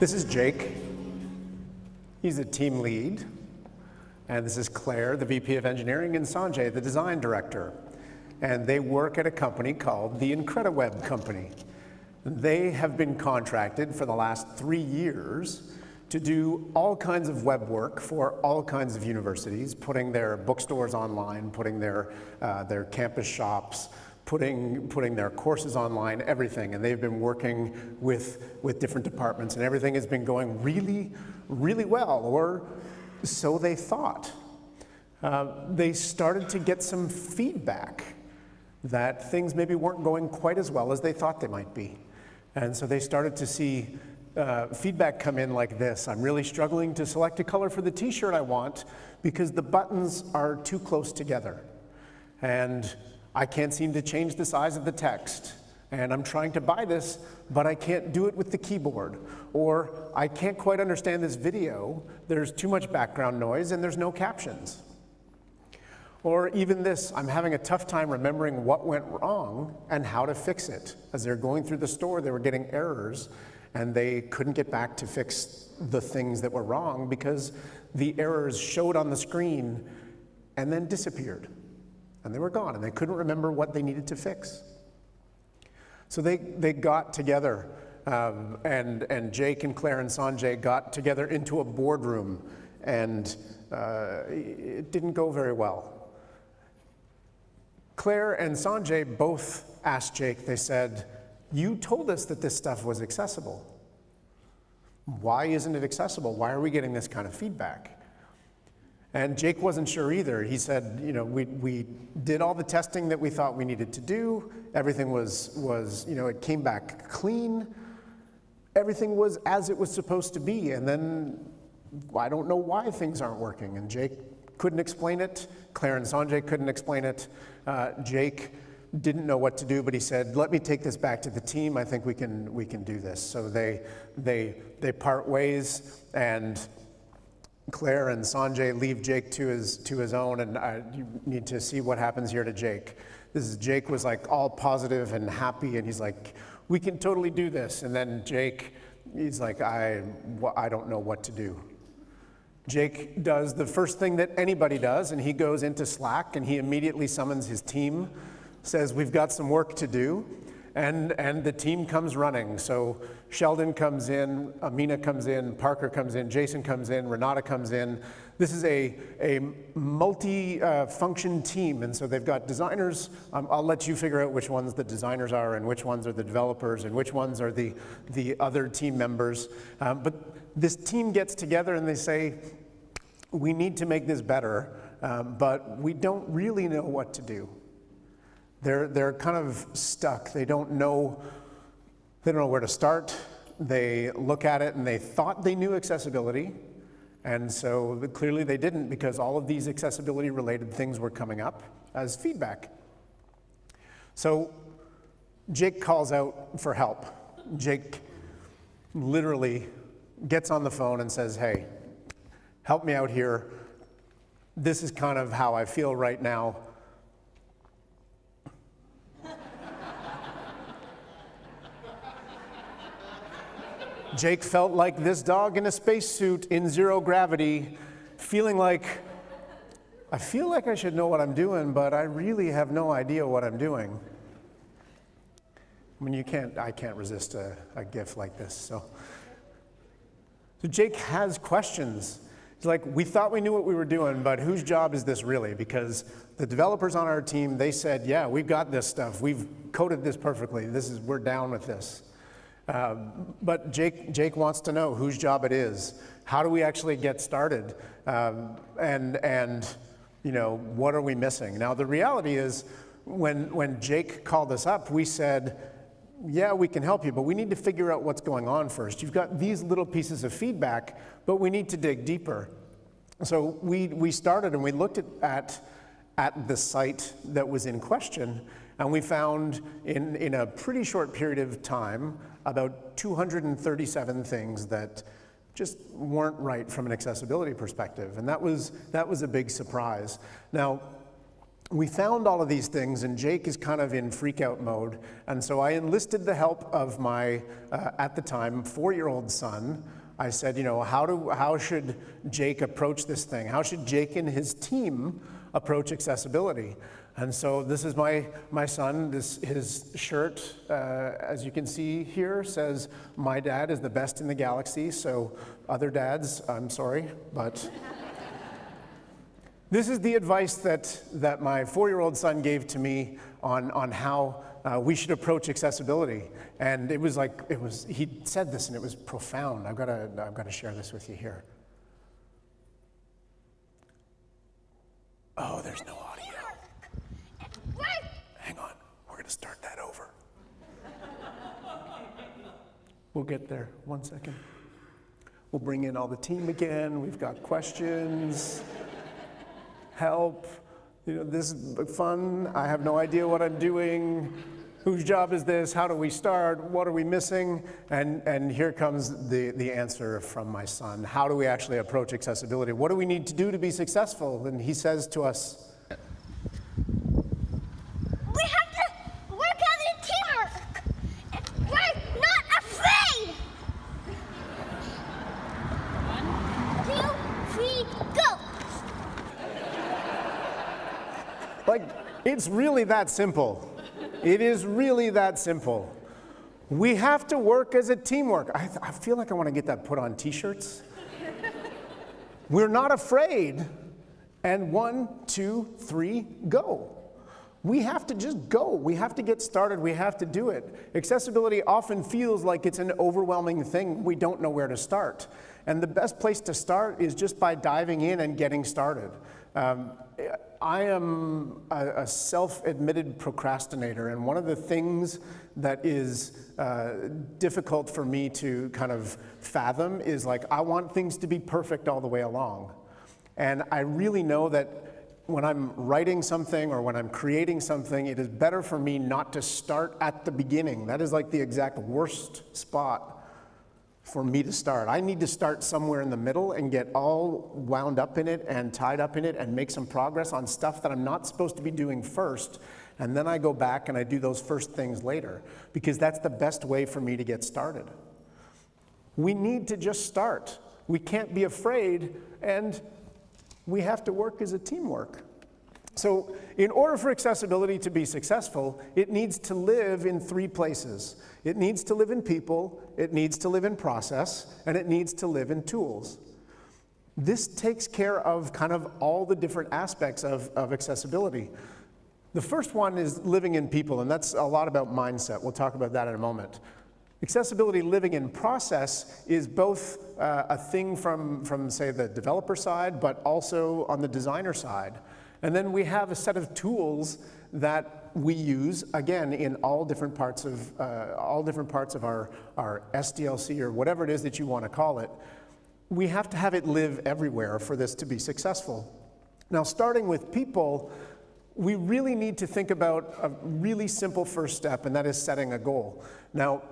This is Jake. He's a team lead. And this is Claire, the VP of Engineering, and Sanjay, the design director. And they work at a company called the IncrediWeb Company. They have been contracted for the last 3 years to do all kinds of web work for all kinds of universities, putting their bookstores online, putting their campus shops, putting their courses online, everything. And they've been working with different departments, and everything has been going really, really well, or so they thought. They started to get some feedback that things maybe weren't going quite as well as they thought they might be. And so they started to see feedback come in like this. I'm really struggling to select a color for the t-shirt I want because the buttons are too close together. And I can't seem to change the size of the text. And I'm trying to buy this, but I can't do it with the keyboard. Or I can't quite understand this video. There's too much background noise and there's no captions. Or even this, I'm having a tough time remembering what went wrong and how to fix it. As they're going through the store, they were getting errors and they couldn't get back to fix the things that were wrong because the errors showed on the screen and then disappeared. And they were gone and they couldn't remember what they needed to fix. So they got together and Jake and Claire and Sanjay got together into a boardroom, and it didn't go very well. Claire and Sanjay both asked Jake, they said, "You told us that this stuff was accessible. Why isn't it accessible? Why are we getting this kind of feedback?" And Jake wasn't sure either. He said, you know, we did all the testing that we thought we needed to do. Everything was you know, it came back clean. Everything was as it was supposed to be. And then I don't know why things aren't working. And Jake couldn't explain it. Claire and Sanjay couldn't explain it. Jake didn't know what to do, but he said, "Let me take this back to the team. I think we can do this." So they part ways, and Claire and Sanjay leave Jake to his own, and you need to see what happens here to Jake. Jake was like all positive and happy, and he's like, "We can totally do this." And then Jake, he's like, I don't know what to do. Jake does the first thing that anybody does, and he goes into Slack and he immediately summons his team, says, "We've got some work to do." And the team comes running. So Sheldon comes in, Amina comes in, Parker comes in, Jason comes in, Renata comes in. This is a multi-function team, and so they've got designers. I'll let you figure out which ones the designers are and which ones are the developers and which ones are the other team members. But this team gets together and they say, "We need to make this better, but we don't really know what to do." They're kind of stuck. They don't know where to start. They look at it and they thought they knew accessibility, and so clearly they didn't, because all of these accessibility related things were coming up as feedback. So Jake calls out for help. Jake literally gets on the phone and says, "Hey, help me out here. This is kind of how I feel right now. Jake felt like this dog in a spacesuit in zero gravity, feeling like, I feel like I should know what I'm doing, but I really have no idea what I'm doing." I mean, I can't resist a GIF like this. So Jake has questions. He's like, "We thought we knew what we were doing, but whose job is this really? Because the developers on our team, they said, yeah, we've got this stuff. We've coded this perfectly. We're down with this." But Jake wants to know whose job it is. How do we actually get started? And you know, what are we missing? Now the reality is, when Jake called us up, we said, "Yeah, we can help you, but we need to figure out what's going on first. You've got these little pieces of feedback, but we need to dig deeper." So we started and we looked at the site that was in question, and we found in a pretty short period of time about 237 things that just weren't right from an accessibility perspective, and that was a big surprise. Now, we found all of these things, and Jake is kind of in freak-out mode, and so I enlisted the help of my, at the time, 4-year-old son. I said, how should Jake approach this thing? How should Jake and his team approach accessibility? And so this is my son. His shirt, as you can see here, says, "My dad is the best in the galaxy." So other dads, I'm sorry, but this is the advice that my 4-year-old son gave to me on how we should approach accessibility. And he said this and it was profound. I've got to share this with you here. Oh, there's no audio. Hang on, we're going to start that over. We'll get there, 1 second. We'll bring in all the team again. We've got questions, help. This is fun. I have no idea what I'm doing. Whose job is this? How do we start? What are we missing? And here comes the answer from my son. How do we actually approach accessibility? What do we need to do to be successful? And he says to us, we have to work as a teamwork. We're not afraid. 1, 2, 3, go. It's really that simple. It is really that simple. We have to work as a teamwork. I feel like I want to get that put on t-shirts. We're not afraid. And 1, 2, 3, go. We have to just go. We have to get started. We have to do it. Accessibility often feels like it's an overwhelming thing. We don't know where to start. And the best place to start is just by diving in and getting started. I am a self-admitted procrastinator, and one of the things that is difficult for me to kind of fathom is I want things to be perfect all the way along. And I really know that when I'm writing something or when I'm creating something, it is better for me not to start at the beginning. That is the exact worst spot for me to start. I need to start somewhere in the middle and get all wound up in it and tied up in it and make some progress on stuff that I'm not supposed to be doing first. And then I go back and I do those first things later, because that's the best way for me to get started. We need to just start. We can't be afraid, and we have to work as a teamwork. So in order for accessibility to be successful, it needs to live in 3 places. It needs to live in people, it needs to live in process, and it needs to live in tools. This takes care of kind of all the different aspects of accessibility. The first one is living in people, and that's a lot about mindset. We'll talk about that in a moment. Accessibility living in process is both a thing from, say, the developer side, but also on the designer side. And then we have a set of tools that we use, again, in all different parts of our SDLC or whatever it is that you want to call it. We have to have it live everywhere for this to be successful. Now, starting with people, we really need to think about a really simple first step, and that is setting a goal. Now,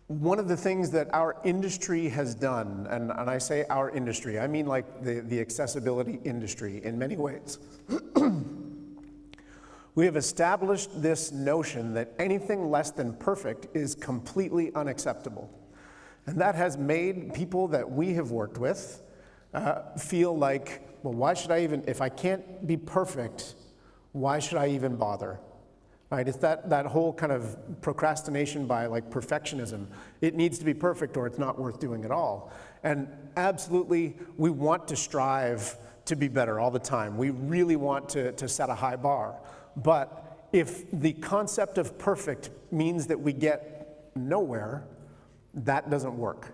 one of the things that our industry has done, and I say our industry, I mean the accessibility industry in many ways. We have established this notion that anything less than perfect is completely unacceptable. And that has made people that we have worked with feel like, well, why should I even, if I can't be perfect, why should I even bother? Right? It's that whole kind of procrastination by perfectionism. It needs to be perfect or it's not worth doing at all. And absolutely, we want to strive to be better all the time. We really want to set a high bar. But if the concept of perfect means that we get nowhere, that doesn't work.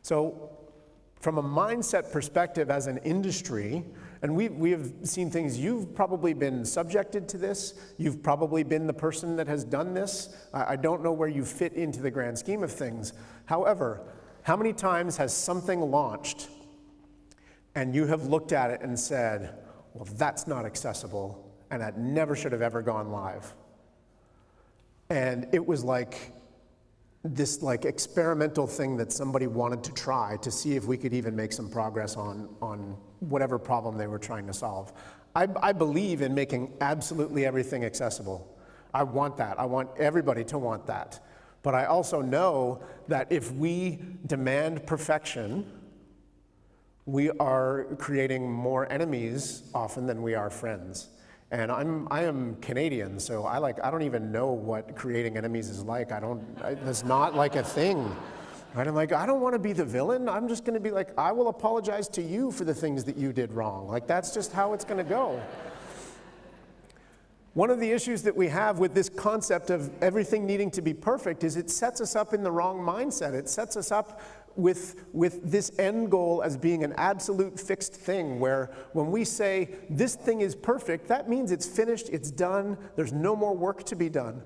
So from a mindset perspective as an industry, and we have seen things, you've probably been subjected to this, you've probably been the person that has done this. I don't know where you fit into the grand scheme of things. However, how many times has something launched and you have looked at it and said, well, that's not accessible, and that never should have ever gone live? And it was this experimental thing that somebody wanted to try to see if we could even make some progress on whatever problem they were trying to solve. I believe in making absolutely everything accessible. I want that. I want everybody to want that. But I also know that if we demand perfection, we are creating more enemies often than we are friends. And I am Canadian, so I don't even know what creating enemies is like. It's not like a thing. Right? I'm like, I don't want to be the villain. I'm just going to be like, I will apologize to you for the things that you did wrong. Like, that's just how it's going to go. One of the issues that we have with this concept of everything needing to be perfect is it sets us up in the wrong mindset. It sets us up with this end goal as being an absolute fixed thing, where when we say this thing is perfect, that means it's finished, it's done, there's no more work to be done.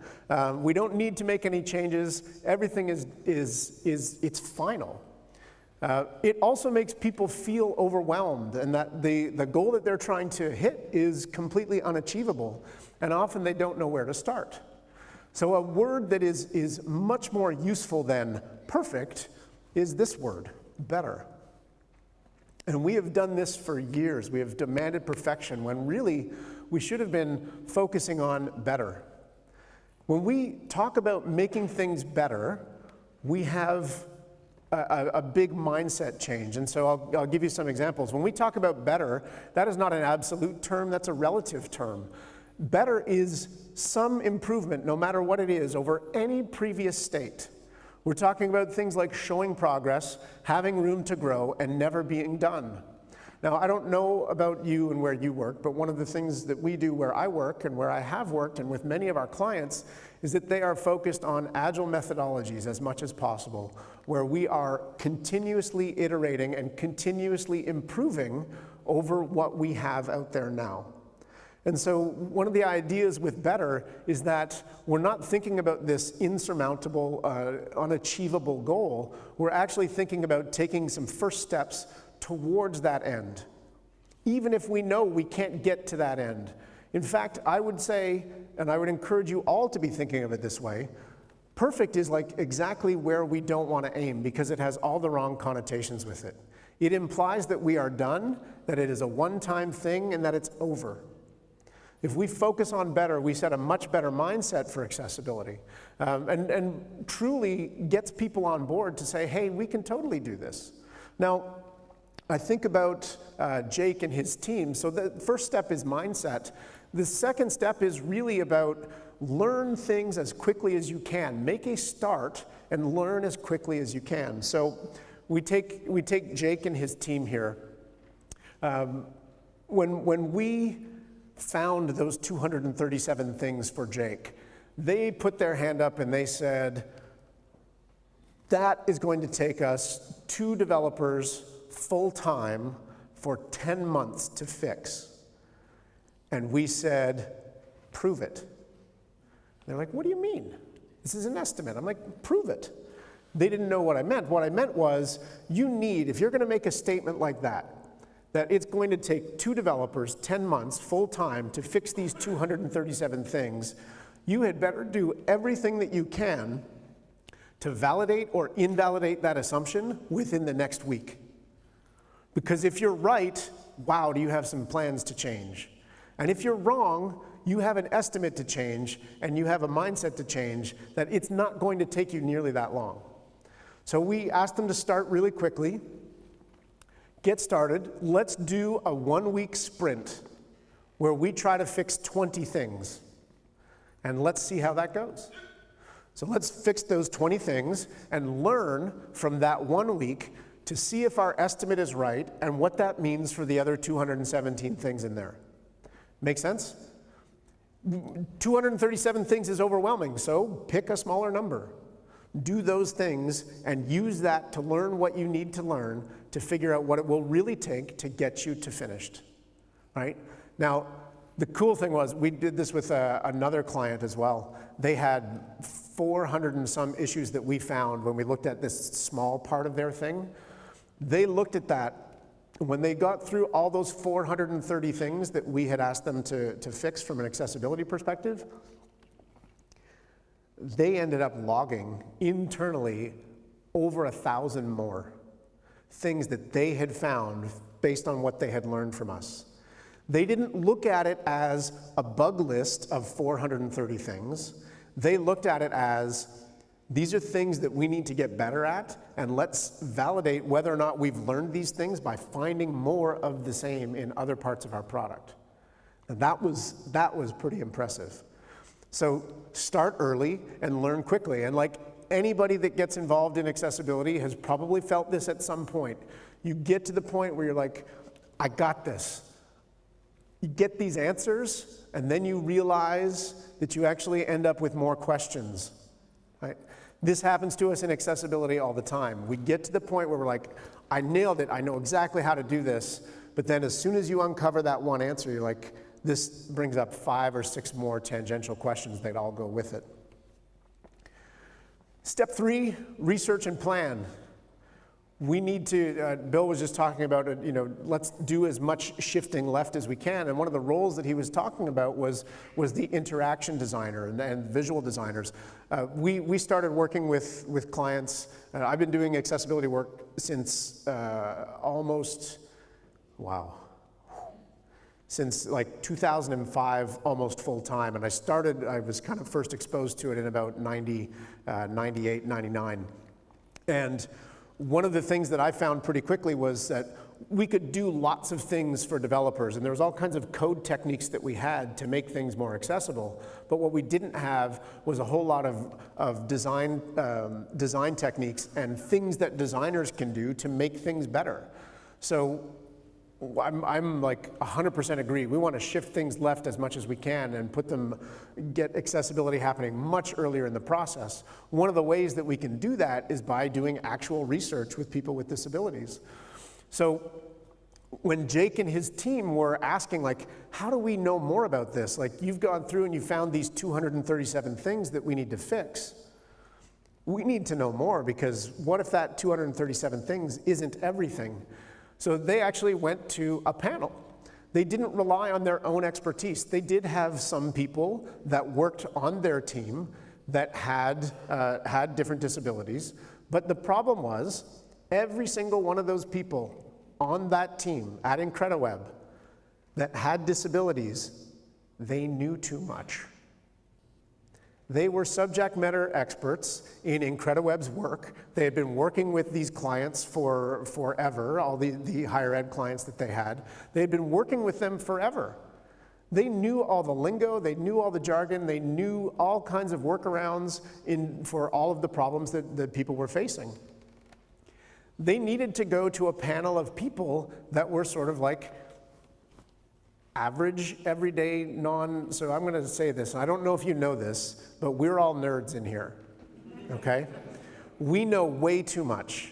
We don't need to make any changes. Everything it's final. It also makes people feel overwhelmed, and that the goal that they're trying to hit is completely unachievable, and often they don't know where to start. So a word that is much more useful than perfect is this word, better. And we have done this for years. We have demanded perfection when really we should have been focusing on better. When we talk about making things better, we have a big mindset change. And so I'll give you some examples. When we talk about better, that is not an absolute term, that's a relative term. Better is some improvement, no matter what it is, over any previous state. We're talking about things like showing progress, having room to grow, and never being done. Now, I don't know about you and where you work, but one of the things that we do where I work and where I have worked and with many of our clients is that they are focused on agile methodologies as much as possible, where we are continuously iterating and continuously improving over what we have out there now. And so one of the ideas with better is that we're not thinking about this insurmountable, unachievable goal. We're actually thinking about taking some first steps towards that end, even if we know we can't get to that end. In fact, I would say, and I would encourage you all to be thinking of it this way, perfect is like exactly where we don't want to aim because it has all the wrong connotations with it. It implies that we are done, that it is a one-time thing, and that it's over. If we focus on better, we set a much better mindset for accessibility, and truly gets people on board to say, hey, we can totally do this. Now, I think about Jake and his team. So the first step is mindset. The second step is really about learn things as quickly as you can. Make a start and learn as quickly as you can. So we take Jake and his team here. When we found those 237 things for Jake, they put their hand up and they said, that is going to take us 2 developers full-time for 10 months to fix. And we said, prove it. They're like, what do you mean? This is an estimate. I'm like, prove it. They didn't know what I meant. What I meant was, if you're going to make a statement like that it's going to take 2 developers 10 months full-time to fix these 237 things, you had better do everything that you can to validate or invalidate that assumption within the next week. Because if you're right, wow, do you have some plans to change? And if you're wrong, you have an estimate to change and you have a mindset to change that it's not going to take you nearly that long. So we asked them to start really quickly. Get started. Let's do a 1-week sprint where we try to fix 20 things. And let's see how that goes. So let's fix those 20 things and learn from that 1 week to see if our estimate is right and what that means for the other 217 things in there. Make sense? 237 things is overwhelming, so pick a smaller number. Do those things and use that to learn what you need to learn to figure out what it will really take to get you to finished, right? Now, the cool thing was we did this with another client as well. They had 400 and some issues that we found when we looked at this small part of their thing. They looked at that. When they got through all those 430 things that we had asked them to fix from an accessibility perspective, they ended up logging internally over 1,000 more things that they had found based on what they had learned from us. They didn't look at it as a bug list of 430 things. They looked at it as, these are things that we need to get better at, and let's validate whether or not we've learned these things by finding more of the same in other parts of our product. And that was pretty impressive. So start early and learn quickly. And like anybody that gets involved in accessibility has probably felt this at some point. You get to the point where you're like, I got this. You get these answers, and then you realize that you actually end up with more questions, right? This happens to us in accessibility all the time. We get to the point where we're like, I nailed it, I know exactly how to do this, but then as soon as you uncover that one answer, you're like, this brings up 5 or 6 more tangential questions that all go with it. Step 3, research and plan. We need to, Bill was just talking about it, let's do as much shifting left as we can. And one of the roles that he was talking about was the interaction designer and visual designers. We started working with clients. I've been doing accessibility work since since like 2005, almost full time. And I was kind of first exposed to it in about 98, 99. And one of the things that I found pretty quickly was that we could do lots of things for developers, and there was all kinds of code techniques that we had to make things more accessible. But what we didn't have was a whole lot of design techniques and things that designers can do to make things better. So I'm like 100% agree. We want to shift things left as much as we can and get accessibility happening much earlier in the process. One of the ways that we can do that is by doing actual research with people with disabilities. So when Jake and his team were asking, like, how do we know more about this? Like, you've gone through and you found these 237 things that we need to fix. We need to know more, because what if that 237 things isn't everything? So they actually went to a panel. They didn't rely on their own expertise. They did have some people that worked on their team that had different disabilities, but the problem was every single one of those people on that team at IncrediWeb that had disabilities, they knew too much. They were subject matter experts in IncrediWeb's work. They had been working with these clients for forever, all the higher ed clients that they had. They had been working with them forever. They knew all the lingo, they knew all the jargon, they knew all kinds of workarounds for all of the problems that people were facing. They needed to go to a panel of people that were sort of like average, everyday, so I'm gonna say this, and I don't know if you know this, but we're all nerds in here, okay? We know way too much.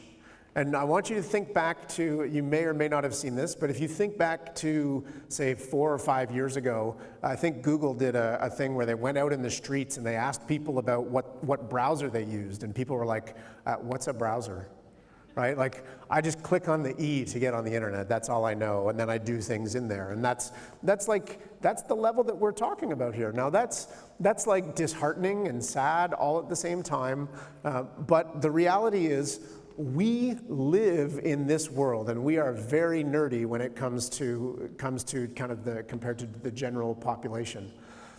And I want you to think back to, you may or may not have seen this, but if you think back to, say, 4 or 5 years ago, I think Google did a thing where they went out in the streets and they asked people about what browser they used, and people were like, what's a browser? Right? Like, I just click on the E to get on the internet, that's all I know, and then I do things in there. And that's the level that we're talking about here. Now that's like disheartening and sad all at the same time, but the reality is we live in this world, and we are very nerdy when it comes to kind of compared to the general population.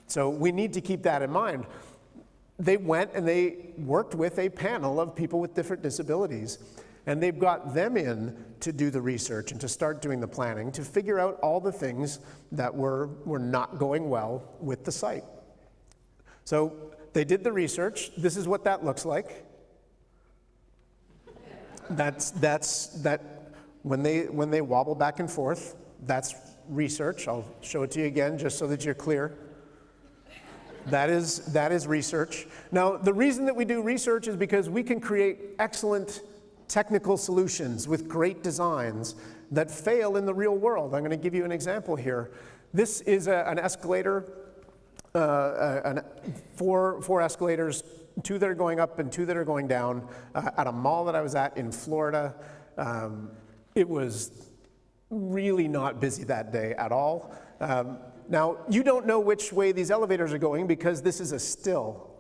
So we need to keep that in mind. They went and they worked with a panel of people with different disabilities. And they've got them in to do the research and to start doing the planning to figure out all the things that were not going well with the site. So they did the research. This is what that looks like. That's when they wobble back and forth, that's research. I'll show it to you again just so that you're clear. That is research. Now, the reason that we do research is because we can create excellent technical solutions with great designs that fail in the real world. I'm going to give you an example here. This is an escalator, four escalators, 2 that are going up and 2 that are going down at a mall that I was at in Florida. It was really not busy that day at all. Now, you don't know which way these elevators are going because this is a still.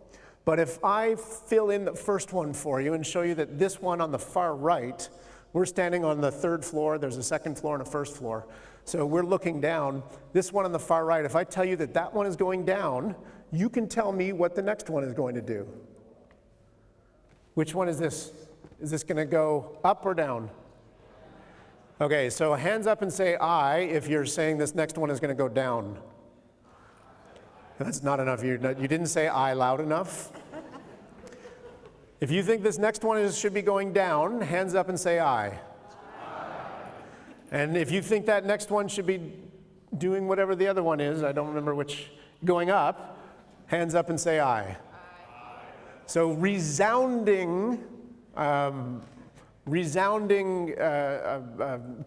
But if I fill in the first one for you and show you that this one on the far right, we're standing on the 3rd floor, there's a 2nd floor and a 1st floor. So we're looking down. This one on the far right, if I tell you that that one is going down, you can tell me what the next one is going to do. Which one is this? Is this going to go up or down? Okay, so hands up and say I if you're saying this next one is going to go down. That's not enough. You didn't say I loud enough. If you think this next one should be going down, hands up and say I. And if you think that next one should be doing whatever the other one is, I don't remember which, going up, hands up and say I. So resounding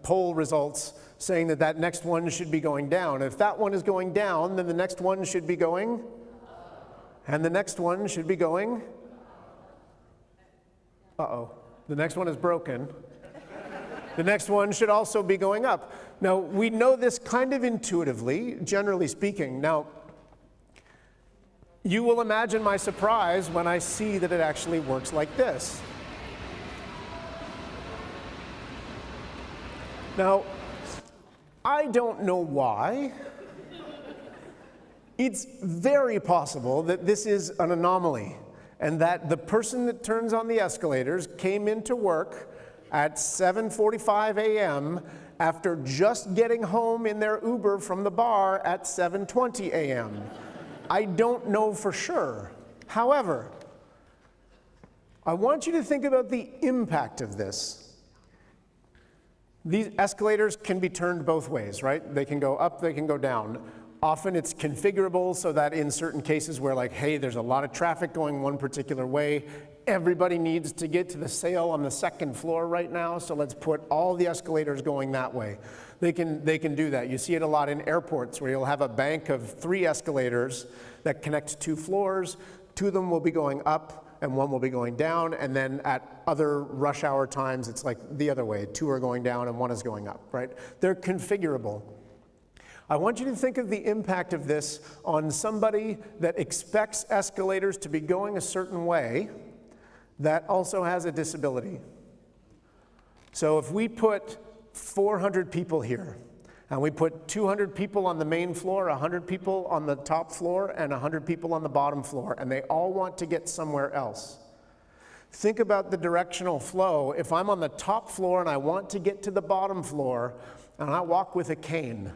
poll results saying that that next one should be going down. If that one is going down, then the next one should be going, and the next one should be going, uh-oh, the next one is broken. The next one should also be going up. Now, we know this kind of intuitively, generally speaking. Now, you will imagine my surprise when I see that it actually works like this. Now, I don't know why. It's very possible that this is an anomaly, and that the person that turns on the escalators came into work at 7:45 a.m. after just getting home in their Uber from the bar at 7:20 a.m. I don't know for sure. However, I want you to think about the impact of this. These escalators can be turned both ways, right? They can go up, they can go down. Often it's configurable so that in certain cases where like, hey, there's a lot of traffic going one particular way, everybody needs to get to the sale on the second floor right now, so let's put all the escalators going that way. They can do that. You see it a lot in airports where you'll have a bank of 3 escalators that connect 2 floors. 2 of them will be going up and 1 will be going down, and then at other rush hour times it's like the other way. 2 are going down and 1 is going up, right? They're configurable. I want you to think of the impact of this on somebody that expects escalators to be going a certain way that also has a disability. So if we put 400 people here, and we put 200 people on the main floor, 100 people on the top floor, and 100 people on the bottom floor, and they all want to get somewhere else. Think about the directional flow. If I'm on the top floor and I want to get to the bottom floor, and I walk with a cane,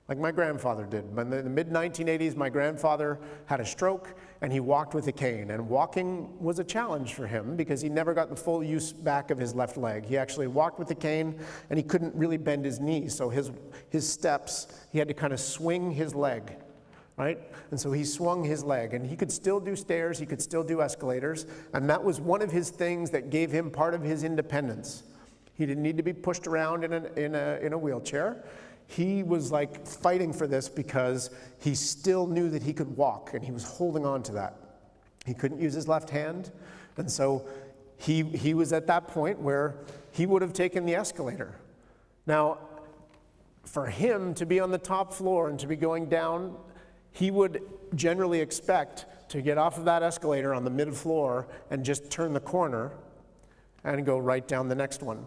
like my grandfather did. In the mid-1980s, my grandfather had a stroke, and he walked with a cane. And walking was a challenge for him because he never got the full use back of his left leg. He actually walked with a cane, and he couldn't really bend his knees. So his steps, he had to kind of swing his leg, right? And so he swung his leg, and he could still do stairs, he could still do escalators, and that was one of his things that gave him part of his independence. He didn't need to be pushed around in a wheelchair. He was like fighting for this because he still knew that he could walk, and he was holding on to that. He couldn't use his left hand, and so he was at that point where he would have taken the escalator. Now, for him to be on the top floor and to be going down, he would generally expect to get off of that escalator on the mid floor and just turn the corner and go right down the next one.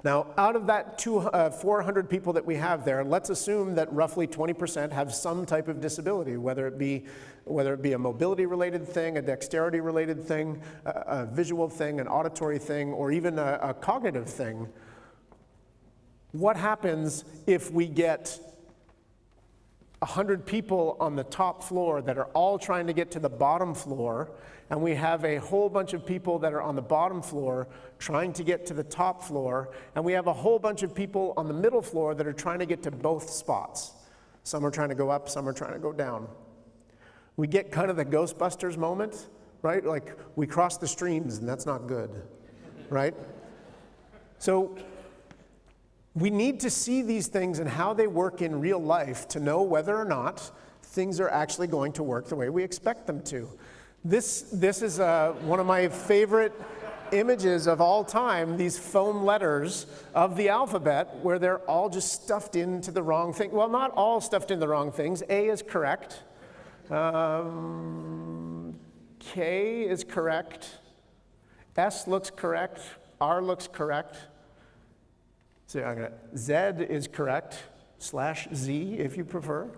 Now, out of that 400 people that we have there, let's assume that roughly 20% have some type of disability, whether it be a mobility-related thing, a dexterity-related thing, a visual thing, an auditory thing, or even a cognitive thing. What happens if we get 100 people on the top floor that are all trying to get to the bottom floor, and we have a whole bunch of people that are on the bottom floor trying to get to the top floor, and we have a whole bunch of people on the middle floor that are trying to get to both spots. Some are trying to go up, some are trying to go down. We get kind of the Ghostbusters moment, right? Like we cross the streams and that's not good, right? So we need to see these things and how they work in real life to know whether or not things are actually going to work the way we expect them to. This is one of my favorite images of all time, these foam letters of the alphabet where they're all just stuffed into the wrong thing. Well, not all stuffed in the wrong things. A is correct. K is correct. S looks correct. R looks correct. So Z is correct, /Z if you prefer.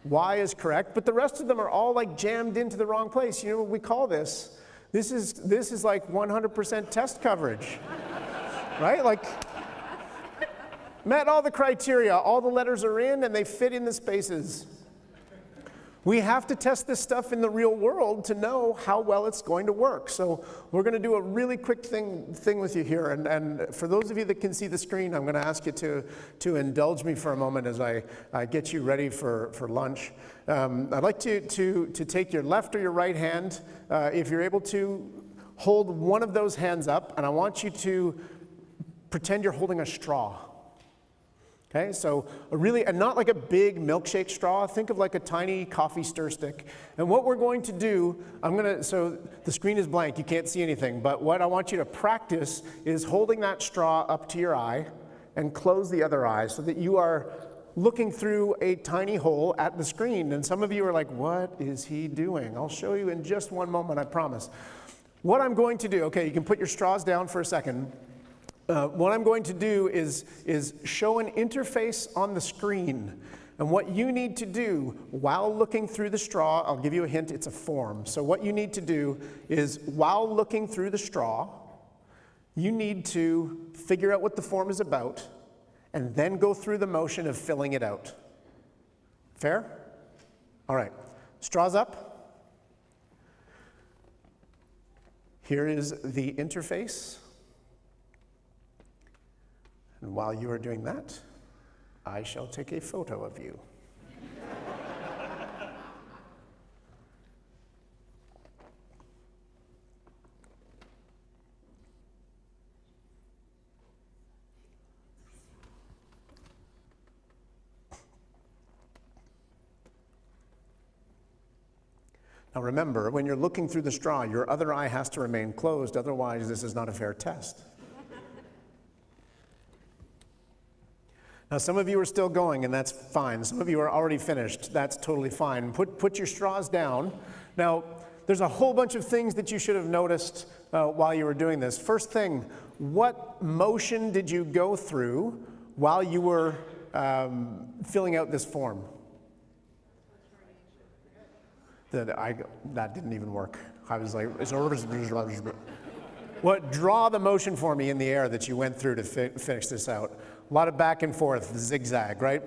Y is correct, but the rest of them are all like jammed into the wrong place. You know what we call this? This is like 100% test coverage, right? Like, met all the criteria, all the letters are in and they fit in the spaces. We have to test this stuff in the real world to know how well it's going to work. So we're going to do a really quick thing with you here. And for those of you that can see the screen, I'm going to ask you to indulge me for a moment as I get you ready for lunch. I'd like to take your left or your right hand. If you're able to, hold one of those hands up, and I want you to pretend you're holding a straw. Okay, so and not like a big milkshake straw, think of like a tiny coffee stir stick. And what we're going to do, so the screen is blank, you can't see anything, but what I want you to practice is holding that straw up to your eye and close the other eye so that you are looking through a tiny hole at the screen. And some of you are like, what is he doing? I'll show you in just one moment, I promise. What I'm going to do, okay, you can put your straws down for a second. What I'm going to do is show an interface on the screen. And what you need to do while looking through the straw, I'll give you a hint, it's a form. So what you need to do is while looking through the straw, you need to figure out what the form is about and then go through the motion of filling it out. Fair? All right, straws up. Here is the interface. And while you are doing that, I shall take a photo of you. Now remember, when you're looking through the straw, your other eye has to remain closed, otherwise this is not a fair test. Now, some of you are still going, and that's fine. Some of you are already finished. That's totally fine. Put your straws down. Now, there's a whole bunch of things that you should have noticed while you were doing this. First thing, what motion did you go through while you were filling out this form? That didn't even work. I was like, draw the motion for me in the air that you went through to finish this out. A lot of back and forth, zigzag, right?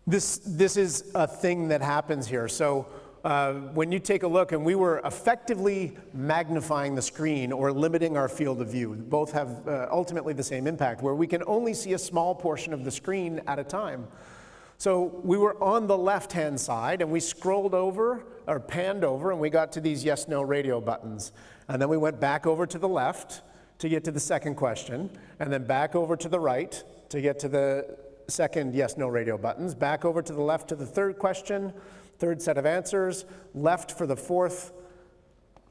This is a thing that happens here. So when you take a look, and we were effectively magnifying the screen or limiting our field of view. Both have ultimately the same impact, where we can only see a small portion of the screen at a time. So we were on the left-hand side, and we scrolled over, or panned over, and we got to these yes-no radio buttons. And then we went back over to the left to get to the second question, and then back over to the right to get to the second yes-no radio buttons, back over to the left to the third question, third set of answers, left for the fourth,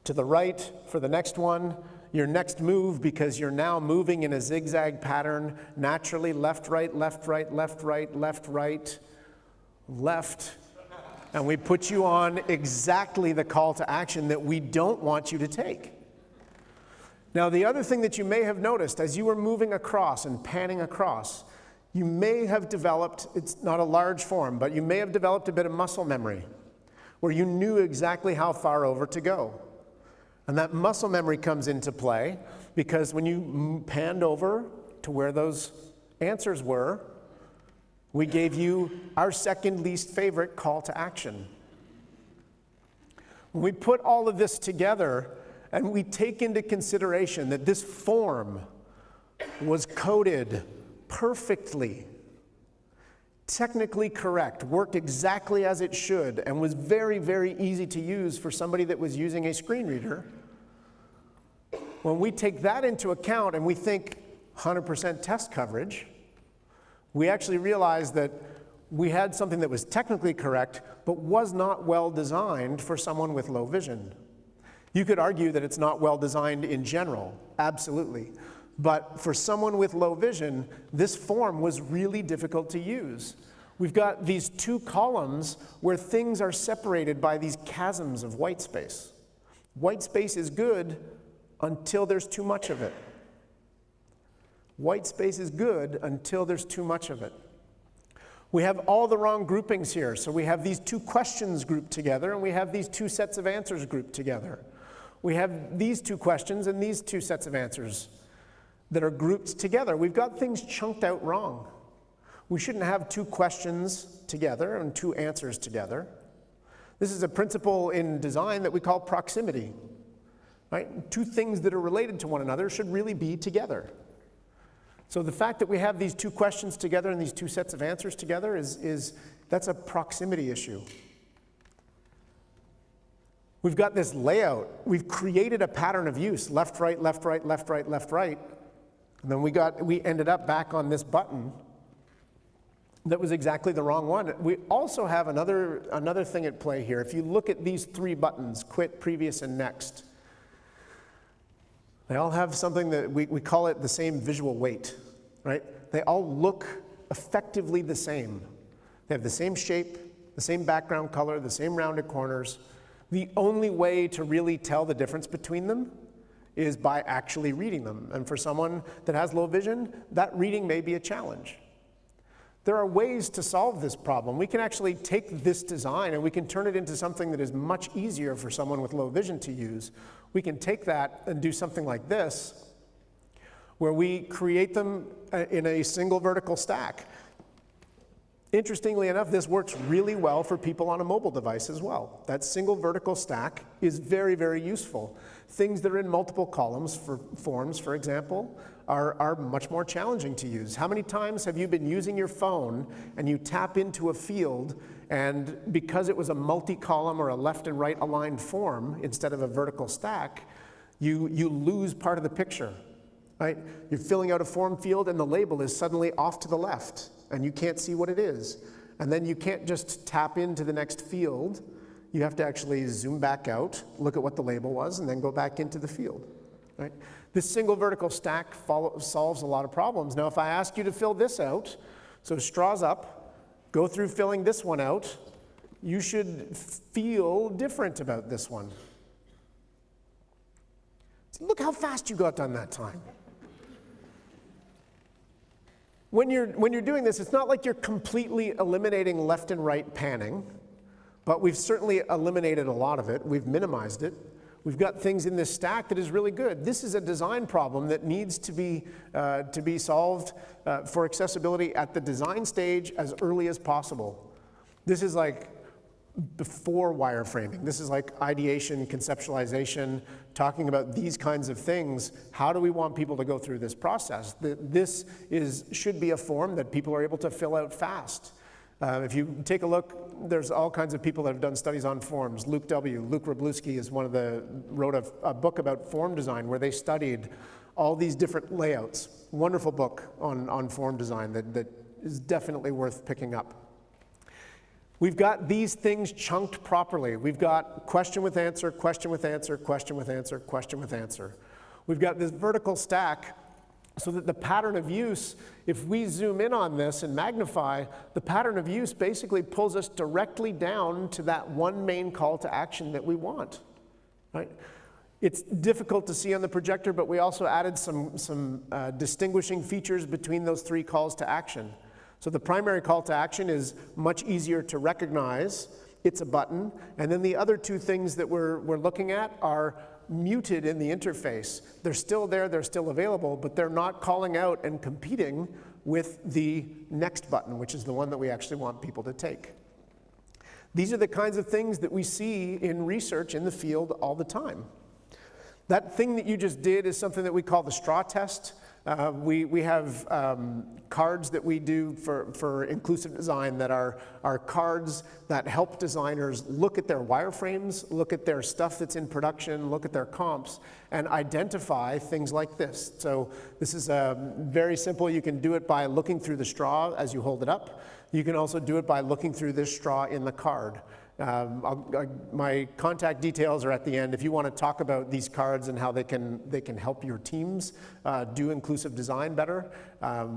to the right for the next one. Your next move, because you're now moving in a zigzag pattern, naturally left, right, left, right, left, right, left, right, left. And we put you on exactly the call to action that we don't want you to take. Now, the other thing that you may have noticed as you were moving across and panning across, you may have developed, it's not a large form, but you may have developed a bit of muscle memory where you knew exactly how far over to go. And that muscle memory comes into play because when you panned over to where those answers were, we gave you our second least favorite call to action. When we put all of this together and we take into consideration that this form was coded perfectly, technically correct, worked exactly as it should, and was very, very easy to use for somebody that was using a screen reader, when we take that into account and we think 100% test coverage, we actually realize that we had something that was technically correct, but was not well designed for someone with low vision. You could argue that it's not well designed in general, absolutely. But for someone with low vision, this form was really difficult to use. We've got these two columns where things are separated by these chasms of white space. White space is good until there's too much of it. White space is good until there's too much of it. We have all the wrong groupings here. So we have these two questions grouped together, and we have these two sets of answers grouped together. We have these two questions and these two sets of answers that are grouped together. We've got things chunked out wrong. We shouldn't have two questions together and two answers together. This is a principle in design that we call proximity. Right? Two things that are related to one another should really be together. So the fact that we have these two questions together and these two sets of answers together that's a proximity issue. We've got this layout. We've created a pattern of use, left, right, left, right, left, right, left, right. And then we ended up back on this button that was exactly the wrong one. We also have another thing at play here. If you look at these three buttons, quit, previous, and next, they all have something that we call it the same visual weight, right? They all look effectively the same. They have the same shape, the same background color, the same rounded corners. The only way to really tell the difference between them is by actually reading them. And for someone that has low vision, that reading may be a challenge. There are ways to solve this problem. We can actually take this design and we can turn it into something that is much easier for someone with low vision to use. We can take that and do something like this, where we create them in a single vertical stack. Interestingly enough, this works really well for people on a mobile device as well. That single vertical stack is very, very useful. Things that are in multiple columns, for forms, for example, are much more challenging to use. How many times have you been using your phone and you tap into a field, and because it was a multi-column or a left and right aligned form instead of a vertical stack, you lose part of the picture, right? You're filling out a form field and the label is suddenly off to the left and you can't see what it is. And then you can't just tap into the next field. You have to actually zoom back out, look at what the label was, and then go back into the field, right? This single vertical stack solves a lot of problems. Now, if I ask you to fill this out, so straws up, go through filling this one out, you should feel different about this one. Look how fast you got done that time. When you're doing this, it's not like you're completely eliminating left and right panning, but we've certainly eliminated a lot of it. We've minimized it. We've got things in this stack that is really good. This is a design problem that needs to be solved for accessibility at the design stage as early as possible. This is like before wireframing. This is like ideation, conceptualization, talking about these kinds of things. How do we want people to go through this process? This should be a form that people are able to fill out fast. If you take a look, there's all kinds of people that have done studies on forms. Luke Wroblewski is wrote a book about form design where they studied all these different layouts. Wonderful book on form design that is definitely worth picking up. We've got these things chunked properly. We've got question with answer, question with answer, question with answer, question with answer. We've got this vertical stack so that the pattern of use, if we zoom in on this and magnify, the pattern of use basically pulls us directly down to that one main call to action that we want, right? It's difficult to see on the projector, but we also added some distinguishing features between those three calls to action. So the primary call to action is much easier to recognize. It's a button. And then the other two things that we're looking at are muted in the interface. They're still there, they're still available, but they're not calling out and competing with the next button, which is the one that we actually want people to take. These are the kinds of things that we see in research in the field all the time. That thing that you just did is something that we call the straw test. We have cards that we do for inclusive design that are cards that help designers look at their wireframes, look at their stuff that's in production, look at their comps, and identify things like this. So this is very simple. You can do it by looking through the straw as you hold it up. You can also do it by looking through this straw in the card. My contact details are at the end if you want to talk about these cards and how they can help your teams do inclusive design better.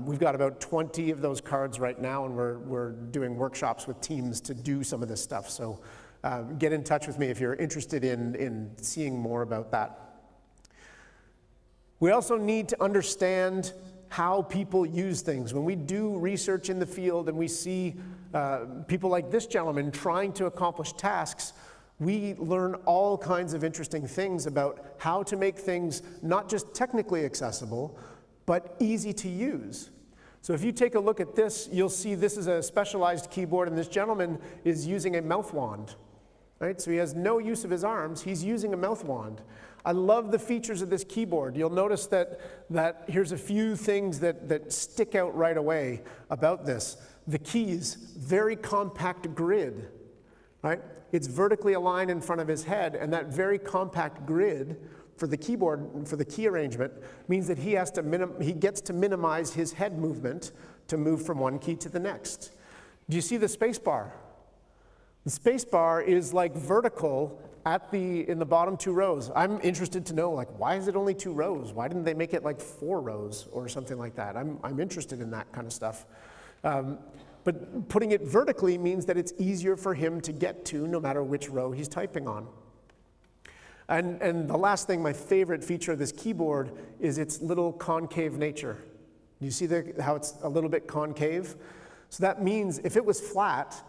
We've got about 20 of those cards right now, and we're doing workshops with teams to do some of this stuff. So get in touch with me if you're interested in seeing more about that. We also need to understand how people use things. When we do research in the field and we see people like this gentleman trying to accomplish tasks, we learn all kinds of interesting things about how to make things not just technically accessible, but easy to use. So if you take a look at this, you'll see this is a specialized keyboard, and this gentleman is using a mouth wand. Right? So he has no use of his arms, he's using a mouth wand. I love the features of this keyboard. You'll notice that here's a few things that stick out right away about this. The keys, very compact grid, right? It's vertically aligned in front of his head, and that very compact grid for the keyboard, for the key arrangement, means that he gets to minimize his head movement to move from one key to the next. Do you see the space bar? The space bar is like vertical in the bottom 2 rows. I'm interested to know, like, why is it only 2 rows? Why didn't they make it like 4 rows or something like that? I'm interested in that kind of stuff. But putting it vertically means that it's easier for him to get to no matter which row he's typing on. And the last thing, my favorite feature of this keyboard is its little concave nature. Do you see how it's a little bit concave? So that means if it was flat,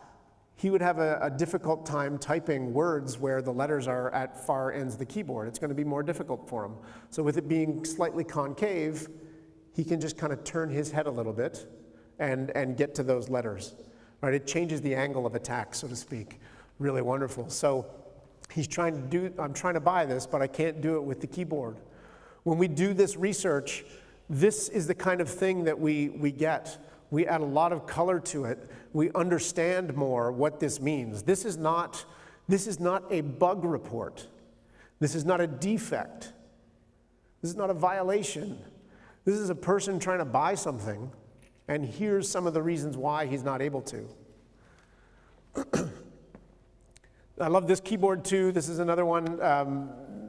he would have a difficult time typing words where the letters are at far ends of the keyboard. It's going to be more difficult for him. So with it being slightly concave, he can just kind of turn his head a little bit and get to those letters. Right? It changes the angle of attack, so to speak. Really wonderful. So I'm trying to buy this, but I can't do it with the keyboard. When we do this research, this is the kind of thing that we get. We add a lot of color to it. We understand more what this means. This is not a bug report. This is not a defect. This is not a violation. This is a person trying to buy something, and here's some of the reasons why he's not able to. I love this keyboard too. This is another one.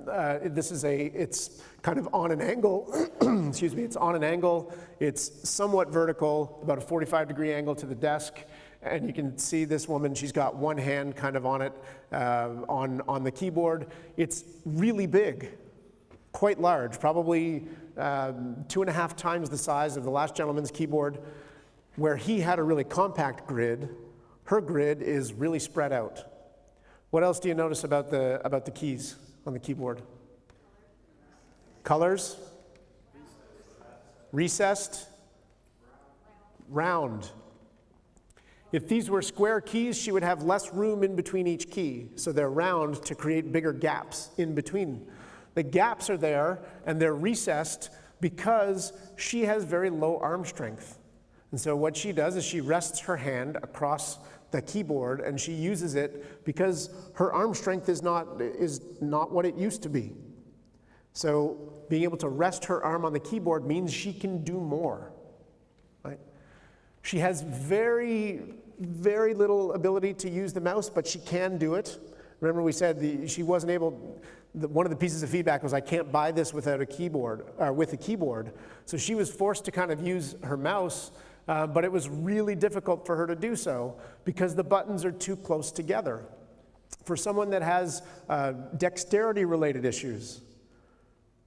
It's kind of on an angle. Excuse me, it's on an angle. It's somewhat vertical, about a 45-degree angle to the desk. And you can see this woman, she's got one hand kind of on it, on the keyboard. It's really big, quite large, probably 2.5 times the size of the last gentleman's keyboard. Where he had a really compact grid, her grid is really spread out. What else do you notice about the keys on the keyboard? Colors? Recessed? Round. If these were square keys, she would have less room in between each key. So they're round to create bigger gaps in between. The gaps are there, and they're recessed because she has very low arm strength. And so what she does is she rests her hand across the keyboard, and she uses it because her arm strength is not what it used to be. So being able to rest her arm on the keyboard means she can do more. Right? She has very, very little ability to use the mouse, but she can do it. Remember we said she wasn't able, one of the pieces of feedback was, I can't buy this without a keyboard, or with a keyboard. So she was forced to kind of use her mouse, but it was really difficult for her to do so because the buttons are too close together. For someone that has dexterity-related issues,